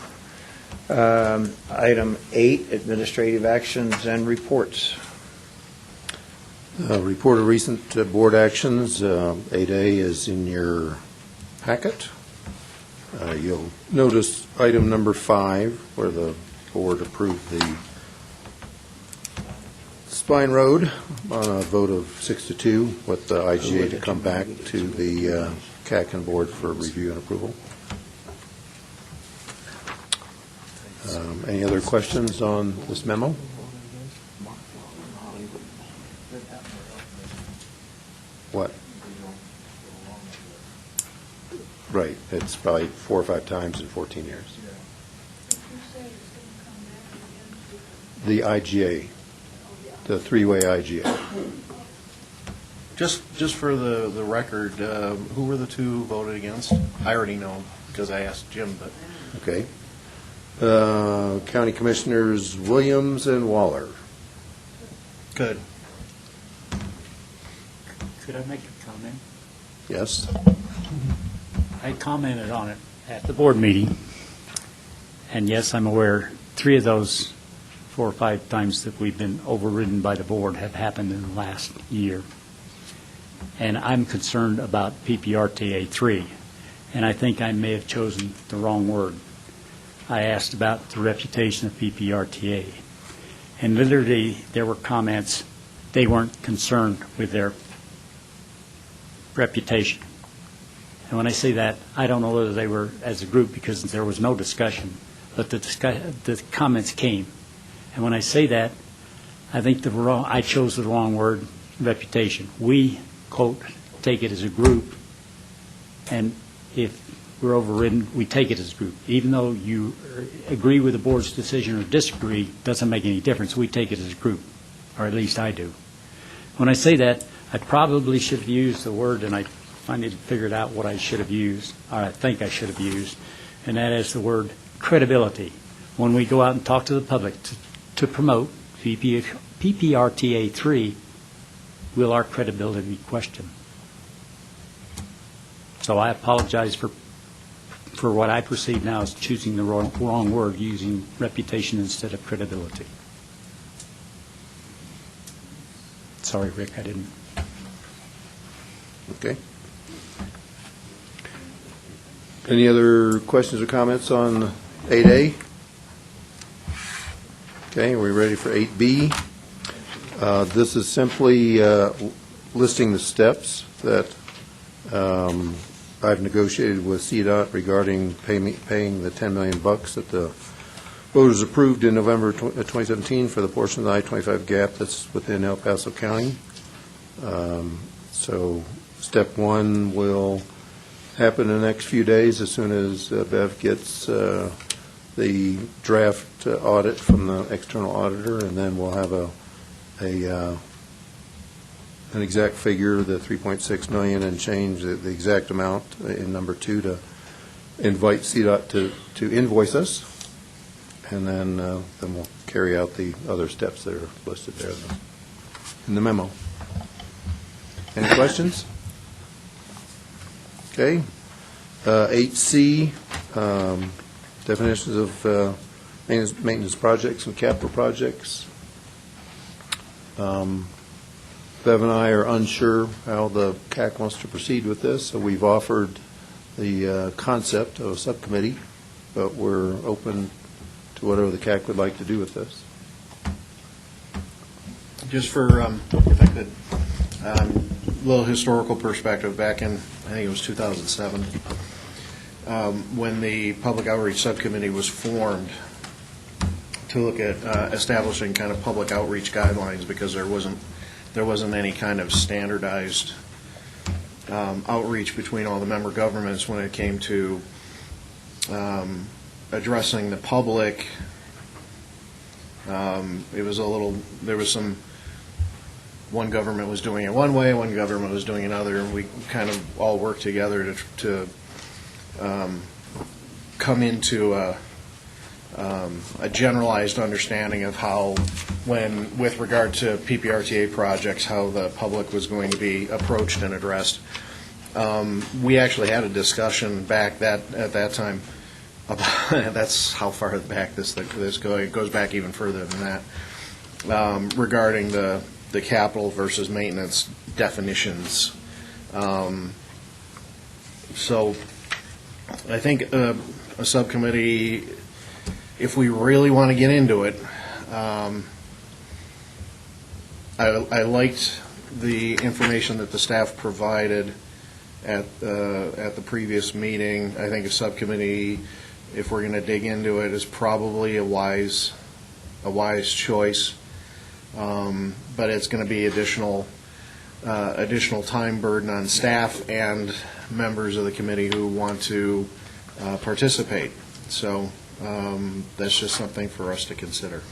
Item 8, administrative actions and reports. Report of recent board actions. 8A is in your packet. You'll notice item number 5, where the board approved the Spine Road on a vote of 6-2 with the IGA to come back to the CAC board for review and approval. Any other questions on this memo? What? Right, it's probably 4 or 5 times in 14 years. The IGA, the three-way IGA. Just for the record, who were the two who voted against? I already know because I asked Jim, but. Okay. County Commissioners Williams and Waller. Good. Could I make a comment? Yes. I commented on it at the board meeting, and yes, I'm aware 3 of those 4 or 5 times that we've been overridden by the board have happened in the last year. And I'm concerned about PPRTA 3, and I think I may have chosen the wrong word. I asked about the reputation of PPRTA, and literally there were comments, they weren't concerned with their reputation. And when I say that, I don't know whether they were as a group because there was no discussion, but the comments came. And when I say that, I think I chose the wrong word, reputation. We, quote, take it as a group, and if we're overridden, we take it as a group. Even though you agree with the board's decision or disagree, doesn't make any difference. We take it as a group, or at least I do. When I say that, I probably should have used the word, and I finally figured out what I should have used, or I think I should have used, and that is the word credibility. When we go out and talk to the public to promote PPRTA 3, will our credibility be questioned? So I apologize for what I perceive now as choosing the wrong word, using reputation instead of credibility. Sorry, Rick, I didn't. Okay. Any other questions or comments on 8A? Okay, are we ready for 8B? This is simply listing the steps that I've negotiated with CDOT regarding paying the $10 million that the voters approved in November 2017 for the portion of the I-25 gap that's within El Paso County. So Step one will happen in the next few days as soon as Bev gets the draft audit from the external auditor, and then we'll have an exact figure, the 3.6 million, and change the exact amount in number 2 to invite CDOT to invoice us, and then we'll carry out the other steps that are listed there in the memo. Any questions? Okay. 8C, definitions of maintenance projects and capital projects. Bev and I are unsure how the CAC wants to proceed with this, so we've offered the concept of a subcommittee, but we're open to whatever the CAC would like to do with this. Just for, if I could, a little historical perspective, back in, I think it was 2007, when the Public Outreach Subcommittee was formed to look at establishing kind of public outreach guidelines, because there wasn't any kind of standardized outreach between all the member governments when it came to addressing the public. It was there was some, one government was doing it one way, one government was doing another, and we kind of all worked together to come into a generalized understanding of how, with regard to PPRTA projects, how the public was going to be approached and addressed. We actually had a discussion back at that time about, that's how far back this goes. It goes back even further than that, regarding the capital versus maintenance definitions. So I think a subcommittee, if we really want to get into it, I liked the information that the staff provided at the previous meeting. I think a subcommittee, if we're going to dig into it, is probably a wise choice. But it's going to be additional time burden on staff and members of the committee who want to participate. So that's just something for us to consider.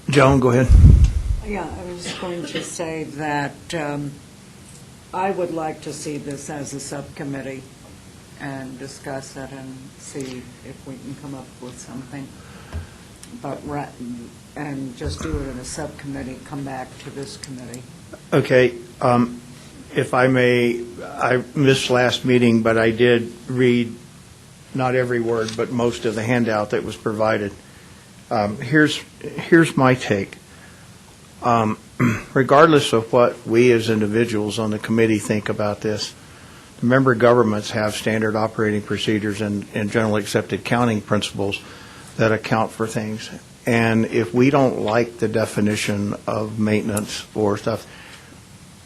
Joan, go ahead. Yeah, I was going to say that I would like to see this as a subcommittee and discuss it and see if we can come up with something. And just do it in a subcommittee, come back to this committee. Okay. If I may, I missed last meeting, but I did read not every word, but most of the handout that was provided. Here's my take. Regardless of what we as individuals on the committee think about this, the member governments have standard operating procedures and generally accepted accounting principles that account for things. And if we don't like the definition of maintenance or stuff,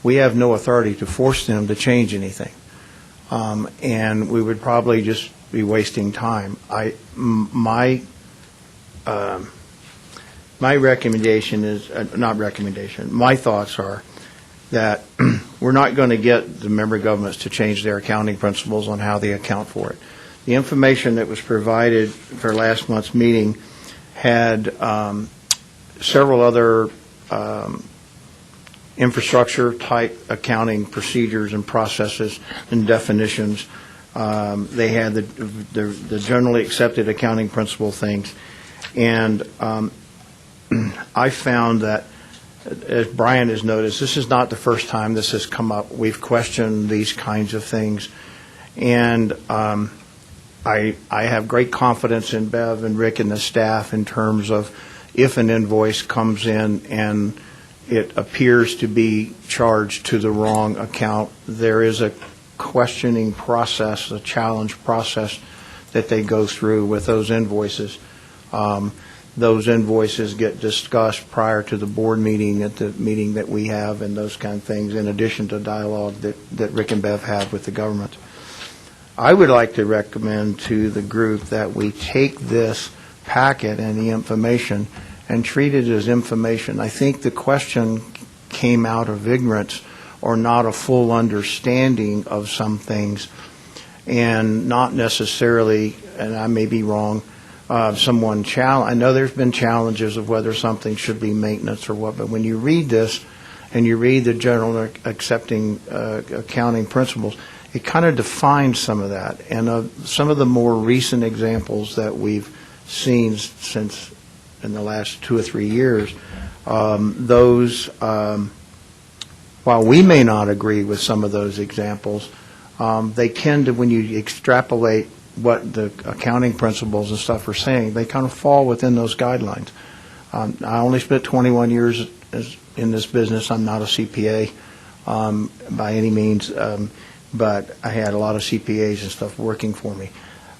we have no authority to force them to change anything. And we would probably just be wasting time. My recommendation is, my thoughts are that we're not going to get the member governments to change their accounting principles on how they account for it. The information that was provided for last month's meeting had several other infrastructure-type accounting procedures and processes and definitions. They had the generally accepted accounting principle things. And I found that, as Brian has noticed, this is not the first time this has come up. We've questioned these kinds of things. And I have great confidence in Bev and Rick and the staff in terms of if an invoice comes in and it appears to be charged to the wrong account, there is a questioning process, a challenge process that they go through with those invoices. Those invoices get discussed prior to the board meeting, at the meeting that we have, and those kind of things, in addition to dialogue that Rick and Bev have with the government. I would like to recommend to the group that we take this packet and the information and treat it as information. I think the question came out of ignorance or not a full understanding of some things, and not necessarily, and I may be wrong, I know there's been challenges of whether something should be maintenance or what, but when you read this and you read the general accepting accounting principles, it kind of defines some of that. And some of the more recent examples that we've seen since in the last 2 or 3 years, those, while we may not agree with some of those examples, they tend to, when you extrapolate what the accounting principles and stuff are saying, they kind of fall within those guidelines. I only spent 21 years in this business. I'm not a CPA by any means, but I had a lot of CPAs and stuff working for me.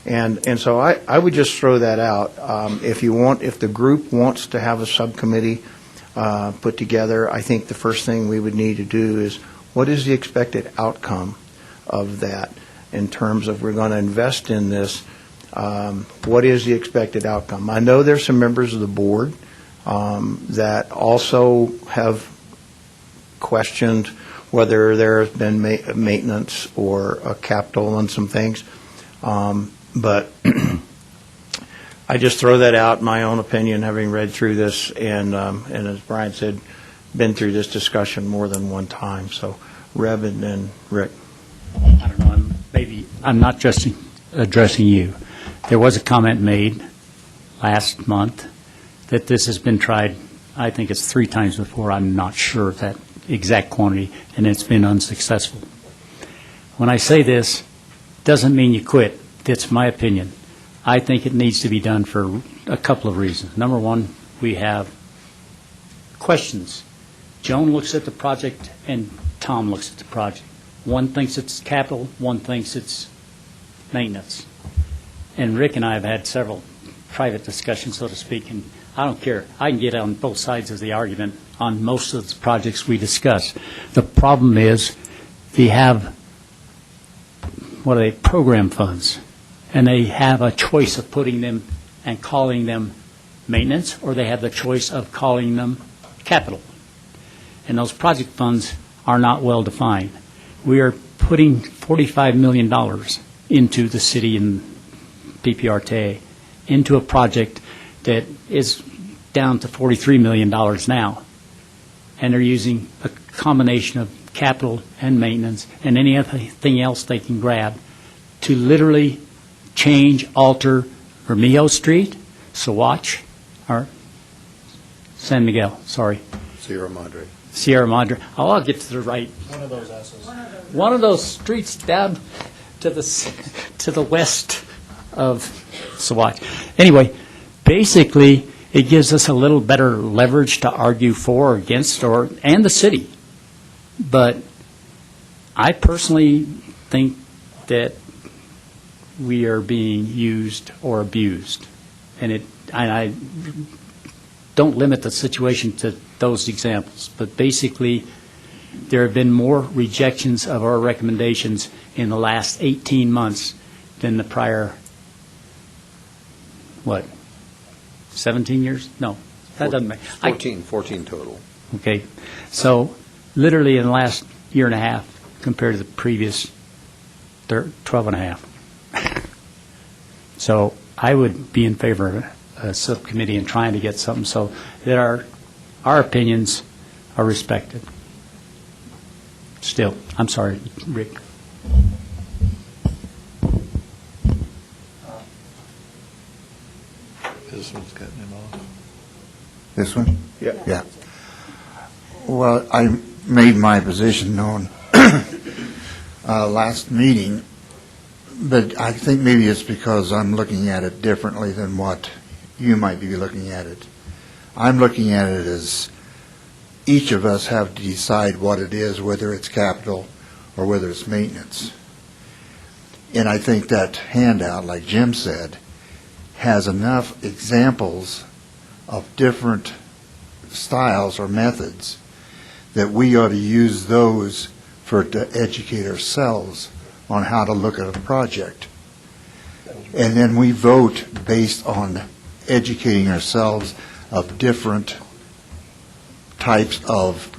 And so I would just throw that out. If the group wants to have a subcommittee put together, I think the first thing we would need to do is, what is the expected outcome of that in terms of, we're going to invest in this, what is the expected outcome? I know there's some members of the board that also have questioned whether there has been maintenance or capital on some things. But I just throw that out, my own opinion, having read through this, and as Brian said, been through this discussion more than one time. So, Reb and then Rick. I don't know, I'm not just addressing you. There was a comment made last month that this has been tried, I think it's 3 times before, I'm not sure of that exact quantity, and it's been unsuccessful. When I say this, doesn't mean you quit. That's my opinion. I think it needs to be done for a couple of reasons. Number one, we have questions. Joan looks at the project and Tom looks at the project. One thinks it's capital, one thinks it's maintenance. And Rick and I have had several private discussions, so to speak, and I don't care. I can get on both sides of the argument on most of the projects we discuss. The problem is they have, program funds, and they have a choice of putting them and calling them maintenance, or they have the choice of calling them capital. And those project funds are not well defined. We are putting $45 million into the city and PPRTA, into a project that is down to $43 million now. And they're using a combination of capital and maintenance and anything else they can grab to literally change, alter Vermejo Street, Saguache, or San Miguel, sorry. Sierra Madre. Sierra Madre. Oh, I'll get to the right. One of those S's. One of those streets down to the west of Saguache. Anyway, basically, it gives us a little better leverage to argue for or against, and the city. But I personally think that we are being used or abused, and I don't limit the situation to those examples. But basically, there have been more rejections of our recommendations in the last 18 months than the prior, 17 years? No, that doesn't make. 14 total. Okay, so literally in the last year and a half compared to the previous 12 and a half. So I would be in favor of a subcommittee and trying to get something so that our opinions are respected. Still, I'm sorry, Rick. This one's cutting him off. This one? Yeah. Yeah. Well, I made my position known last meeting, but I think maybe it's because I'm looking at it differently than what you might be looking at it. I'm looking at it as each of us have to decide what it is, whether it's capital or whether it's maintenance. And I think that handout, like Jim said, has enough examples of different styles or methods that we ought to use those to educate ourselves on how to look at a project. And then we vote based on educating ourselves of different types of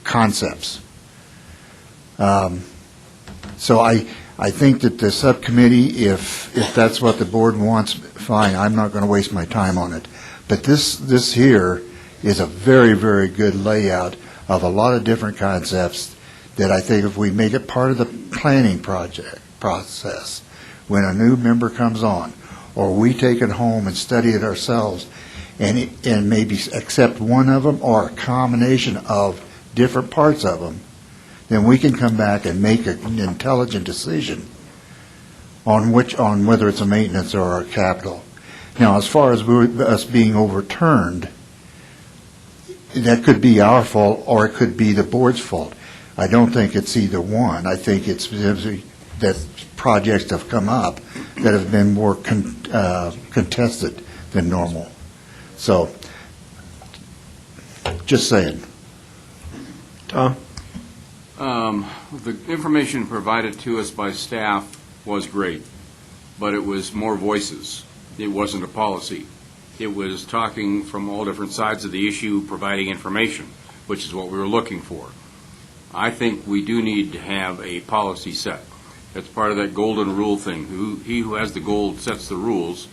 concepts. So I think that the subcommittee, if that's what the board wants, fine, I'm not going to waste my time on it. But this here is a very, very good layout of a lot of different concepts that I think if we make it part of the planning process, when a new member comes on, or we take it home and study it ourselves, and maybe accept one of them or a combination of different parts of them, then we can come back and make an intelligent decision on whether it's a maintenance or a capital. Now, as far as us being overturned, that could be our fault or it could be the board's fault. I don't think it's either one. I think it's that projects have come up that have been more contested than normal. So, just saying. Tom? The information provided to us by staff was great, but it was more voices. It wasn't a policy. It was talking from all different sides of the issue, providing information, which is what we were looking for. I think we do need to have a policy set. That's part of that golden rule thing. He who has the gold sets the rules,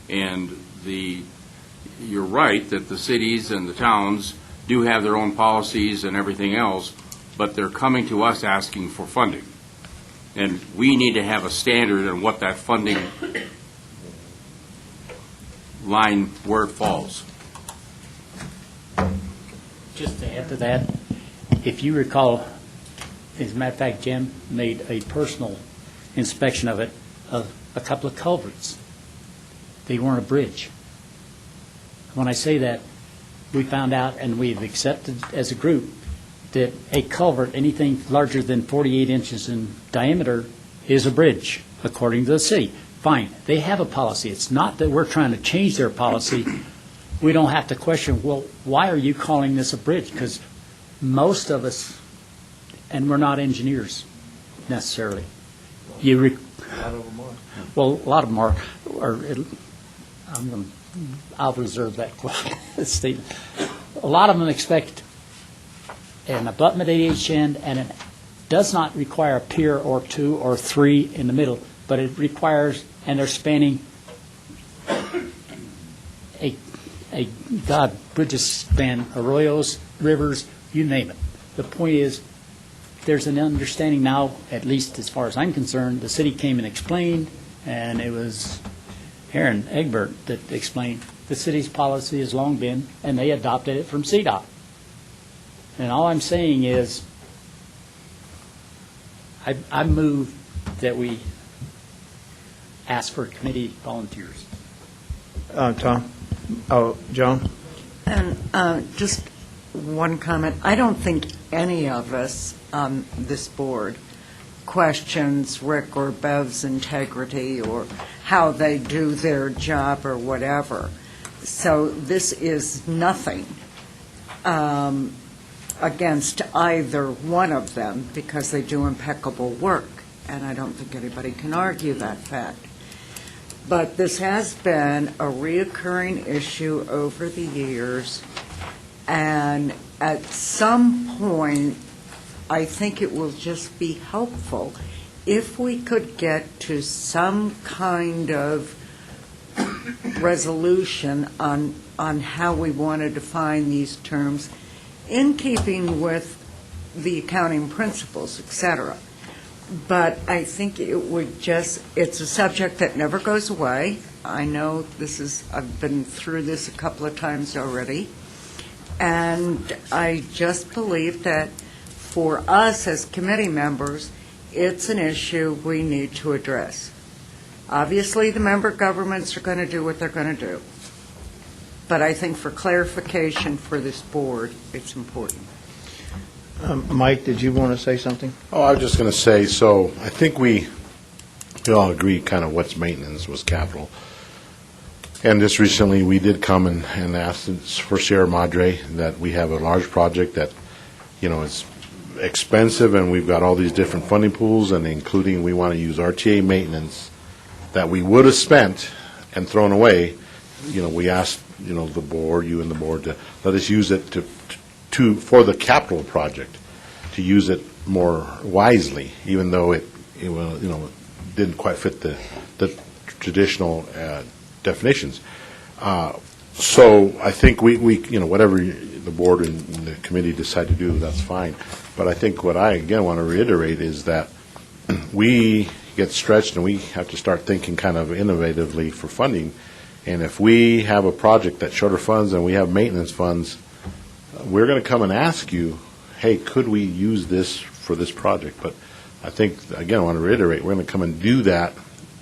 and you're right that the cities and the towns do have their own policies and everything else, but they're coming to us asking for funding. And we need to have a standard on what that funding line, where it falls. Just to add to that, if you recall, as a matter of fact, Jim made a personal inspection of it, of a couple of culverts. They weren't a bridge. When I say that, we found out, and we've accepted as a group, that a culvert, anything larger than 48 inches in diameter, is a bridge, according to the city. Fine, they have a policy. It's not that we're trying to change their policy. We don't have to question, well, why are you calling this a bridge? Because most of us, and we're not engineers necessarily. A lot of them are. Well, a lot of them are. I'll reserve that statement. A lot of them expect an abutment at each end, and it does not require a pier or two or three in the middle, but it requires, and they're spanning bridges span arroyos, rivers, you name it. The point is, there's an understanding now, at least as far as I'm concerned, the city came and explained, and it was Aaron Egbert that explained the city's policy has long been, and they adopted it from CDOT. And all I'm saying is, I move that we ask for committee volunteers. Tom? Oh, Joan? And just one comment. I don't think any of us on this board questions Rick or Bev's integrity or how they do their job or whatever. So this is nothing against either one of them because they do impeccable work, and I don't think anybody can argue that fact. But this has been a reoccurring issue over the years, and at some point, I think it will just be helpful if we could get to some kind of resolution on how we want to define these terms in keeping with the accounting principles, et cetera. But I think it would just, it's a subject that never goes away. I know I've been through this a couple of times already. And I just believe that for us as committee members, it's an issue we need to address. Obviously, the member governments are going to do what they're going to do. But I think for clarification for this board, it's important. Mike, did you want to say something? Oh, I was just going to say, so I think we all agree kind of what's maintenance, what's capital. And just recently, we did come and ask for Sierra Madre that we have a large project that, is expensive, and we've got all these different funding pools, and including we want to use RTA maintenance that we would have spent and thrown away. We asked, the board, you and the board, to let us use it for the capital project, to use it more wisely, even though it didn't quite fit the traditional definitions. So I think we whatever the board and the committee decide to do, that's fine. But I think what I, again, want to reiterate is that we get stretched and we have to start thinking kind of innovatively for funding. And if we have a project that's shorter funds and we have maintenance funds, we're going to come and ask you, hey, could we use this for this project? But I think, again, I want to reiterate, we're going to come and do that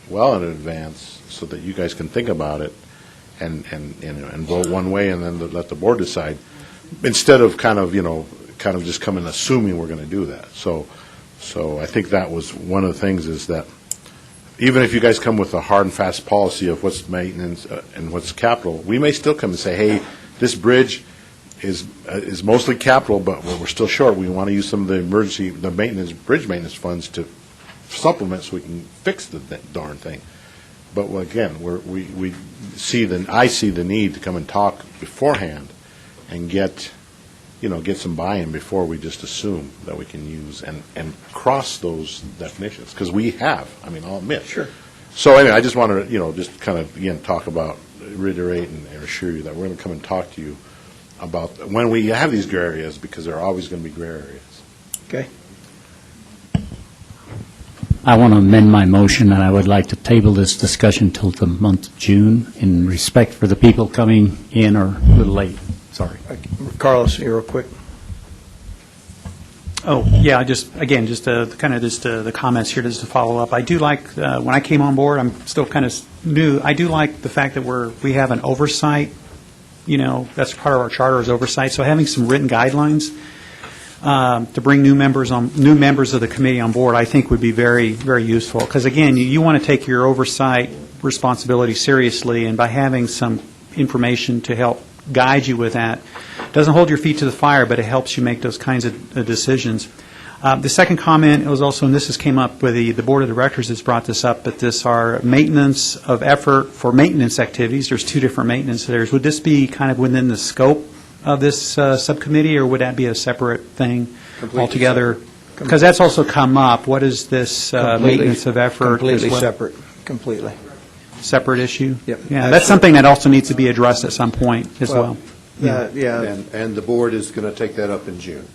well in advance so that you guys can think about it and vote one way and then let the board decide, instead of kind of just coming assuming we're going to do that. So I think that was one of the things, is that even if you guys come with a hard and fast policy of what's maintenance and what's capital, we may still come and say, hey, this bridge is mostly capital, but we're still short. We want to use some of the bridge maintenance funds to supplement so we can fix the darn thing. But again, I see the need to come and talk beforehand and get some buy-in before we just assume that we can use and cross those definitions, because we have, I'll admit. Sure. So anyway, I just wanted to, just kind of, again, reiterate and assure you that we're going to come and talk to you about when we have these gray areas, because there are always going to be gray areas. Okay. I want to amend my motion, and I would like to table this discussion till the month of June in respect for the people coming in or a little late. Sorry. Carlos, you're real quick. Oh, yeah, the comments here, just to follow up. I do like, when I came on board, I'm still kind of new, I do like the fact that we have an oversight, that's part of our charter is oversight, so having some written guidelines to bring new members of the committee on board, I think would be very, very useful. Because again, you want to take your oversight responsibility seriously, and by having some information to help guide you with that, doesn't hold your feet to the fire, but it helps you make those kinds of decisions. The second comment was also, and this came up with the board of directors has brought this up, but our maintenance of effort for maintenance activities. There's two different maintenance areas. Would this be kind of within the scope of this subcommittee, or would that be a separate thing altogether? Because that's also come up. What is this maintenance of effort? Completely separate. Completely. Separate issue? Yep. Yeah, that's something that also needs to be addressed at some point as well. Yeah. And the board is going to take that up in June.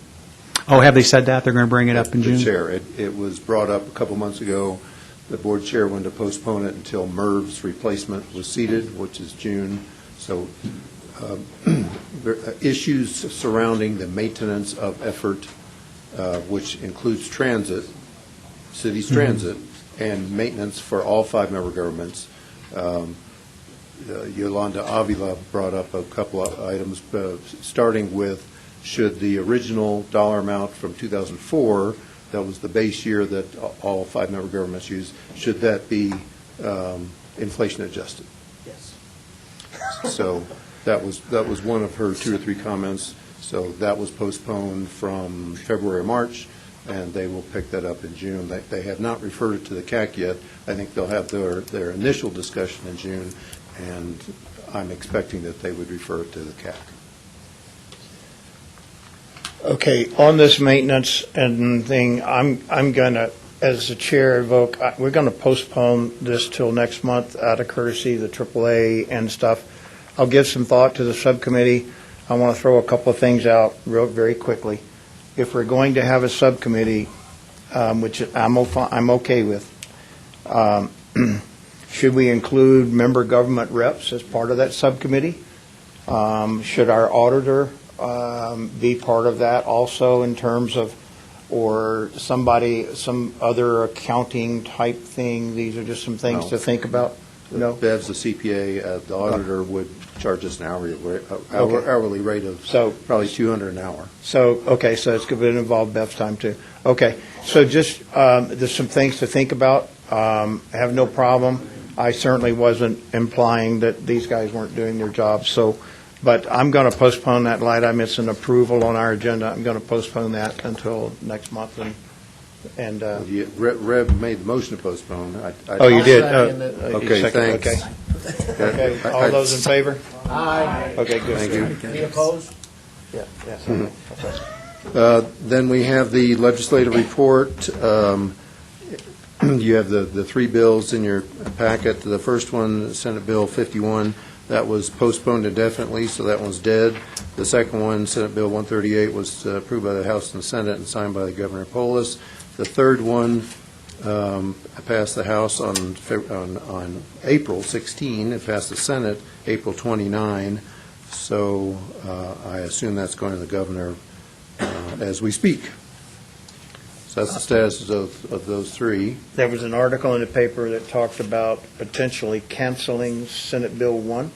Oh, have they said that? They're going to bring it up in June? The chair, it was brought up a couple months ago. The board chair wanted to postpone it until Merv's replacement was seated, which is June. So issues surrounding the maintenance of effort, which includes transit, city's transit, and maintenance for all 5 member governments. Yolanda Avila brought up a couple of items, starting with, should the original dollar amount from 2004, that was the base year that all 5 member governments used, should that be inflation adjusted? Yes. So that was one of her 2 or 3 comments. So that was postponed from February or March, and they will pick that up in June. They have not referred it to the CAC yet. I think they'll have their initial discussion in June, and I'm expecting that they would refer it to the CAC. Okay, on this maintenance and thing, I'm going to, as the chair, we're going to postpone this till next month out of courtesy, the AAA and stuff. I'll give some thought to the subcommittee. I want to throw a couple of things out very quickly. If we're going to have a subcommittee, which I'm okay with, should we include member government reps as part of that subcommittee? Should our auditor be part of that also, in terms of, or some other accounting type thing? These are just some things to think about. No? Bev's the CPA. The auditor would charge us an hourly rate of probably $200 an hour. So it's going to involve Bev's time too. Okay, so just there's some things to think about. I have no problem. I certainly wasn't implying that these guys weren't doing their job. But I'm going to postpone that line item. It's an approval on our agenda. I'm going to postpone that until next month. Rev made the motion to postpone. You did? Okay, thanks. Okay, all those in favor? Aye. Okay, good. Thank you. Any opposed? Yeah. Mm-hmm. Then we have the legislative report. You have the three bills in your packet. The first one, Senate Bill 51, that was postponed indefinitely, so that one's dead. The second one, Senate Bill 138, was approved by the House and the Senate and signed by the Governor Polis. The third one passed the House on April 16. It passed the Senate April 29. So I assume that's going to the Governor as we speak. So that's the status of those three. There was an article in the paper that talked about potentially canceling Senate Bill 1.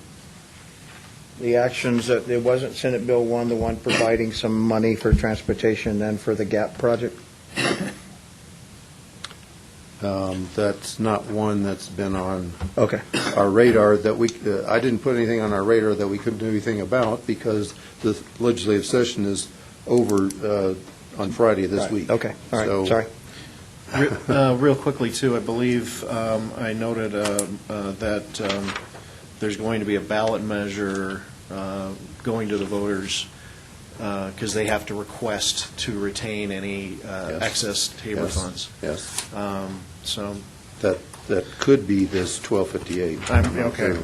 The actions that, it wasn't Senate Bill 1, the one providing some money for transportation and for the GAP project? That's not one that's been on Okay. our radar that we, I didn't put anything on our radar that we couldn't do anything about because the legislative session is over on Friday of this week. Okay, all right, So- sorry. Real quickly, too, I believe I noted that there's going to be a ballot measure going to the voters because they have to request to retain any excess Tabor Yes. funds. Yes. So That could be this 1258. okay.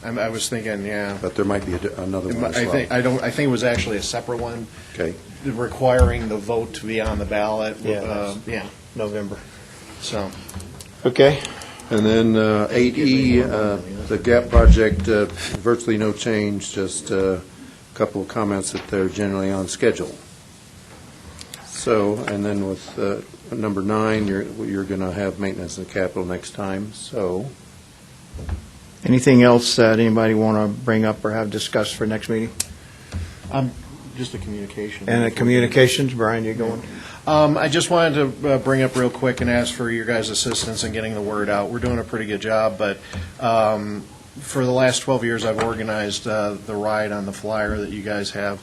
I was thinking, yeah. But there might be another one as well. I think it was actually a separate one. Okay. Requiring the vote to be on the ballot. Yeah. Yeah. November. So. Okay. And then 8E, the GAP project, virtually no change, just a couple of comments that they're generally on schedule. So, and then with number 9, you're going to have maintenance and capital next time, so. Anything else that anybody want to bring up or have discussed for next meeting? Just a communication. And the communications, Brian, you going? I just wanted to bring up real quick and ask for your guys' assistance in getting the word out. We're doing a pretty good job, but for the last 12 years, I've organized the ride on the flyer that you guys have.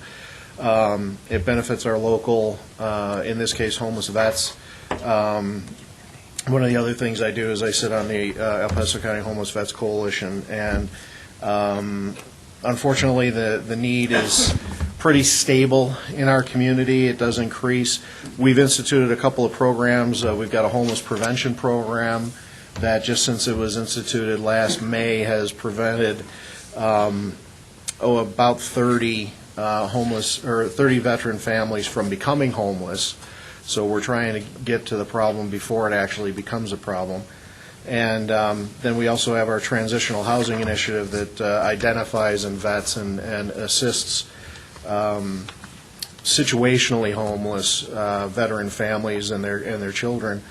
It benefits our local, in this case, homeless vets. One of the other things I do is I sit on the El Paso County Homeless Vets Coalition, and unfortunately, the need is pretty stable in our community. It does increase. We've instituted a couple of programs. We've got a homeless prevention program that just since it was instituted last May has prevented about 30 homeless or 30 veteran families from becoming homeless. So we're trying to get to the problem before it actually becomes a problem. And then we also have our transitional housing initiative that identifies and vets and assists situationally homeless veteran families and their children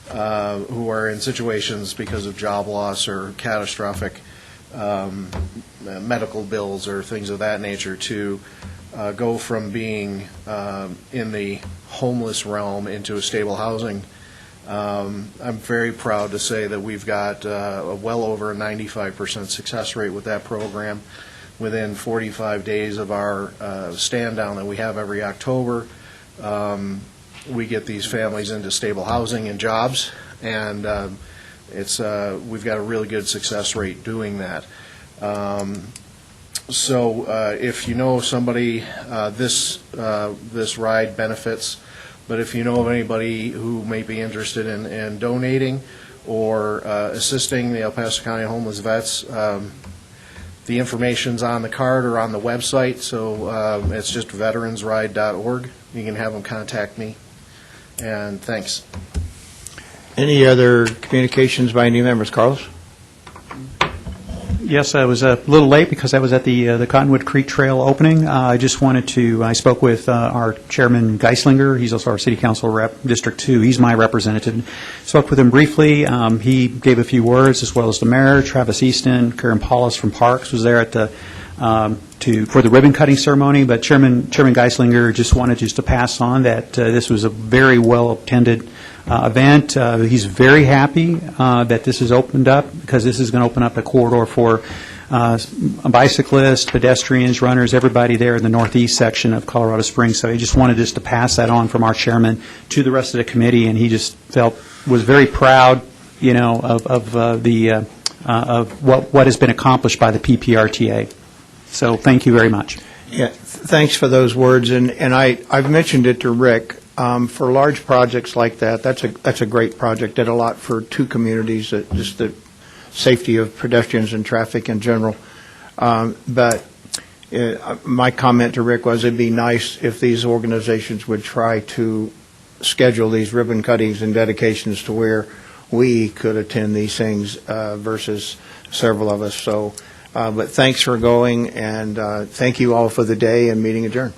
who are in situations because of job loss or catastrophic medical bills or things of that nature to go from being in the homeless realm into a stable housing. I'm very proud to say that we've got well over a 95% success rate with that program. Within 45 days of our stand down that we have every October, we get these families into stable housing and jobs, and we've got a really good success rate doing that. So if you know somebody, this ride benefits. But if you know of anybody who may be interested in donating or assisting the El Paso County Homeless Vets, the information's on the card or on the website, so it's just veteransride.org. You can have them contact me. And thanks. Any other communications by any members? Carlos? Yes, I was a little late because I was at the Cottonwood Creek Trail opening. I just wanted to, I spoke with our Chairman Geislinger. He's also our City Council rep, District 2. He's my representative. Spoke with him briefly. He gave a few words, as well as the mayor, Travis Easton, Karen Paulus from Parks was there at the for the ribbon cutting ceremony. But Chairman Geislinger just wanted to pass on that this was a very well attended event. He's very happy that this is opened up because this is going to open up a corridor for bicyclists, pedestrians, runners, everybody there in the northeast section of Colorado Springs. So he just wanted us to pass that on from our chairman to the rest of the committee, and he just was very proud, of what has been accomplished by the PPRTA. So thank you very much. Yeah, thanks for those words, and I've mentioned it to Rick. For large projects like that, that's a great project. Did a lot for two communities, just the safety of pedestrians and traffic in general. But my comment to Rick was it'd be nice if these organizations would try to schedule these ribbon cuttings and dedications to where we could attend these things versus several of us. So, but thanks for going, and thank you all for the day, and meeting adjourned.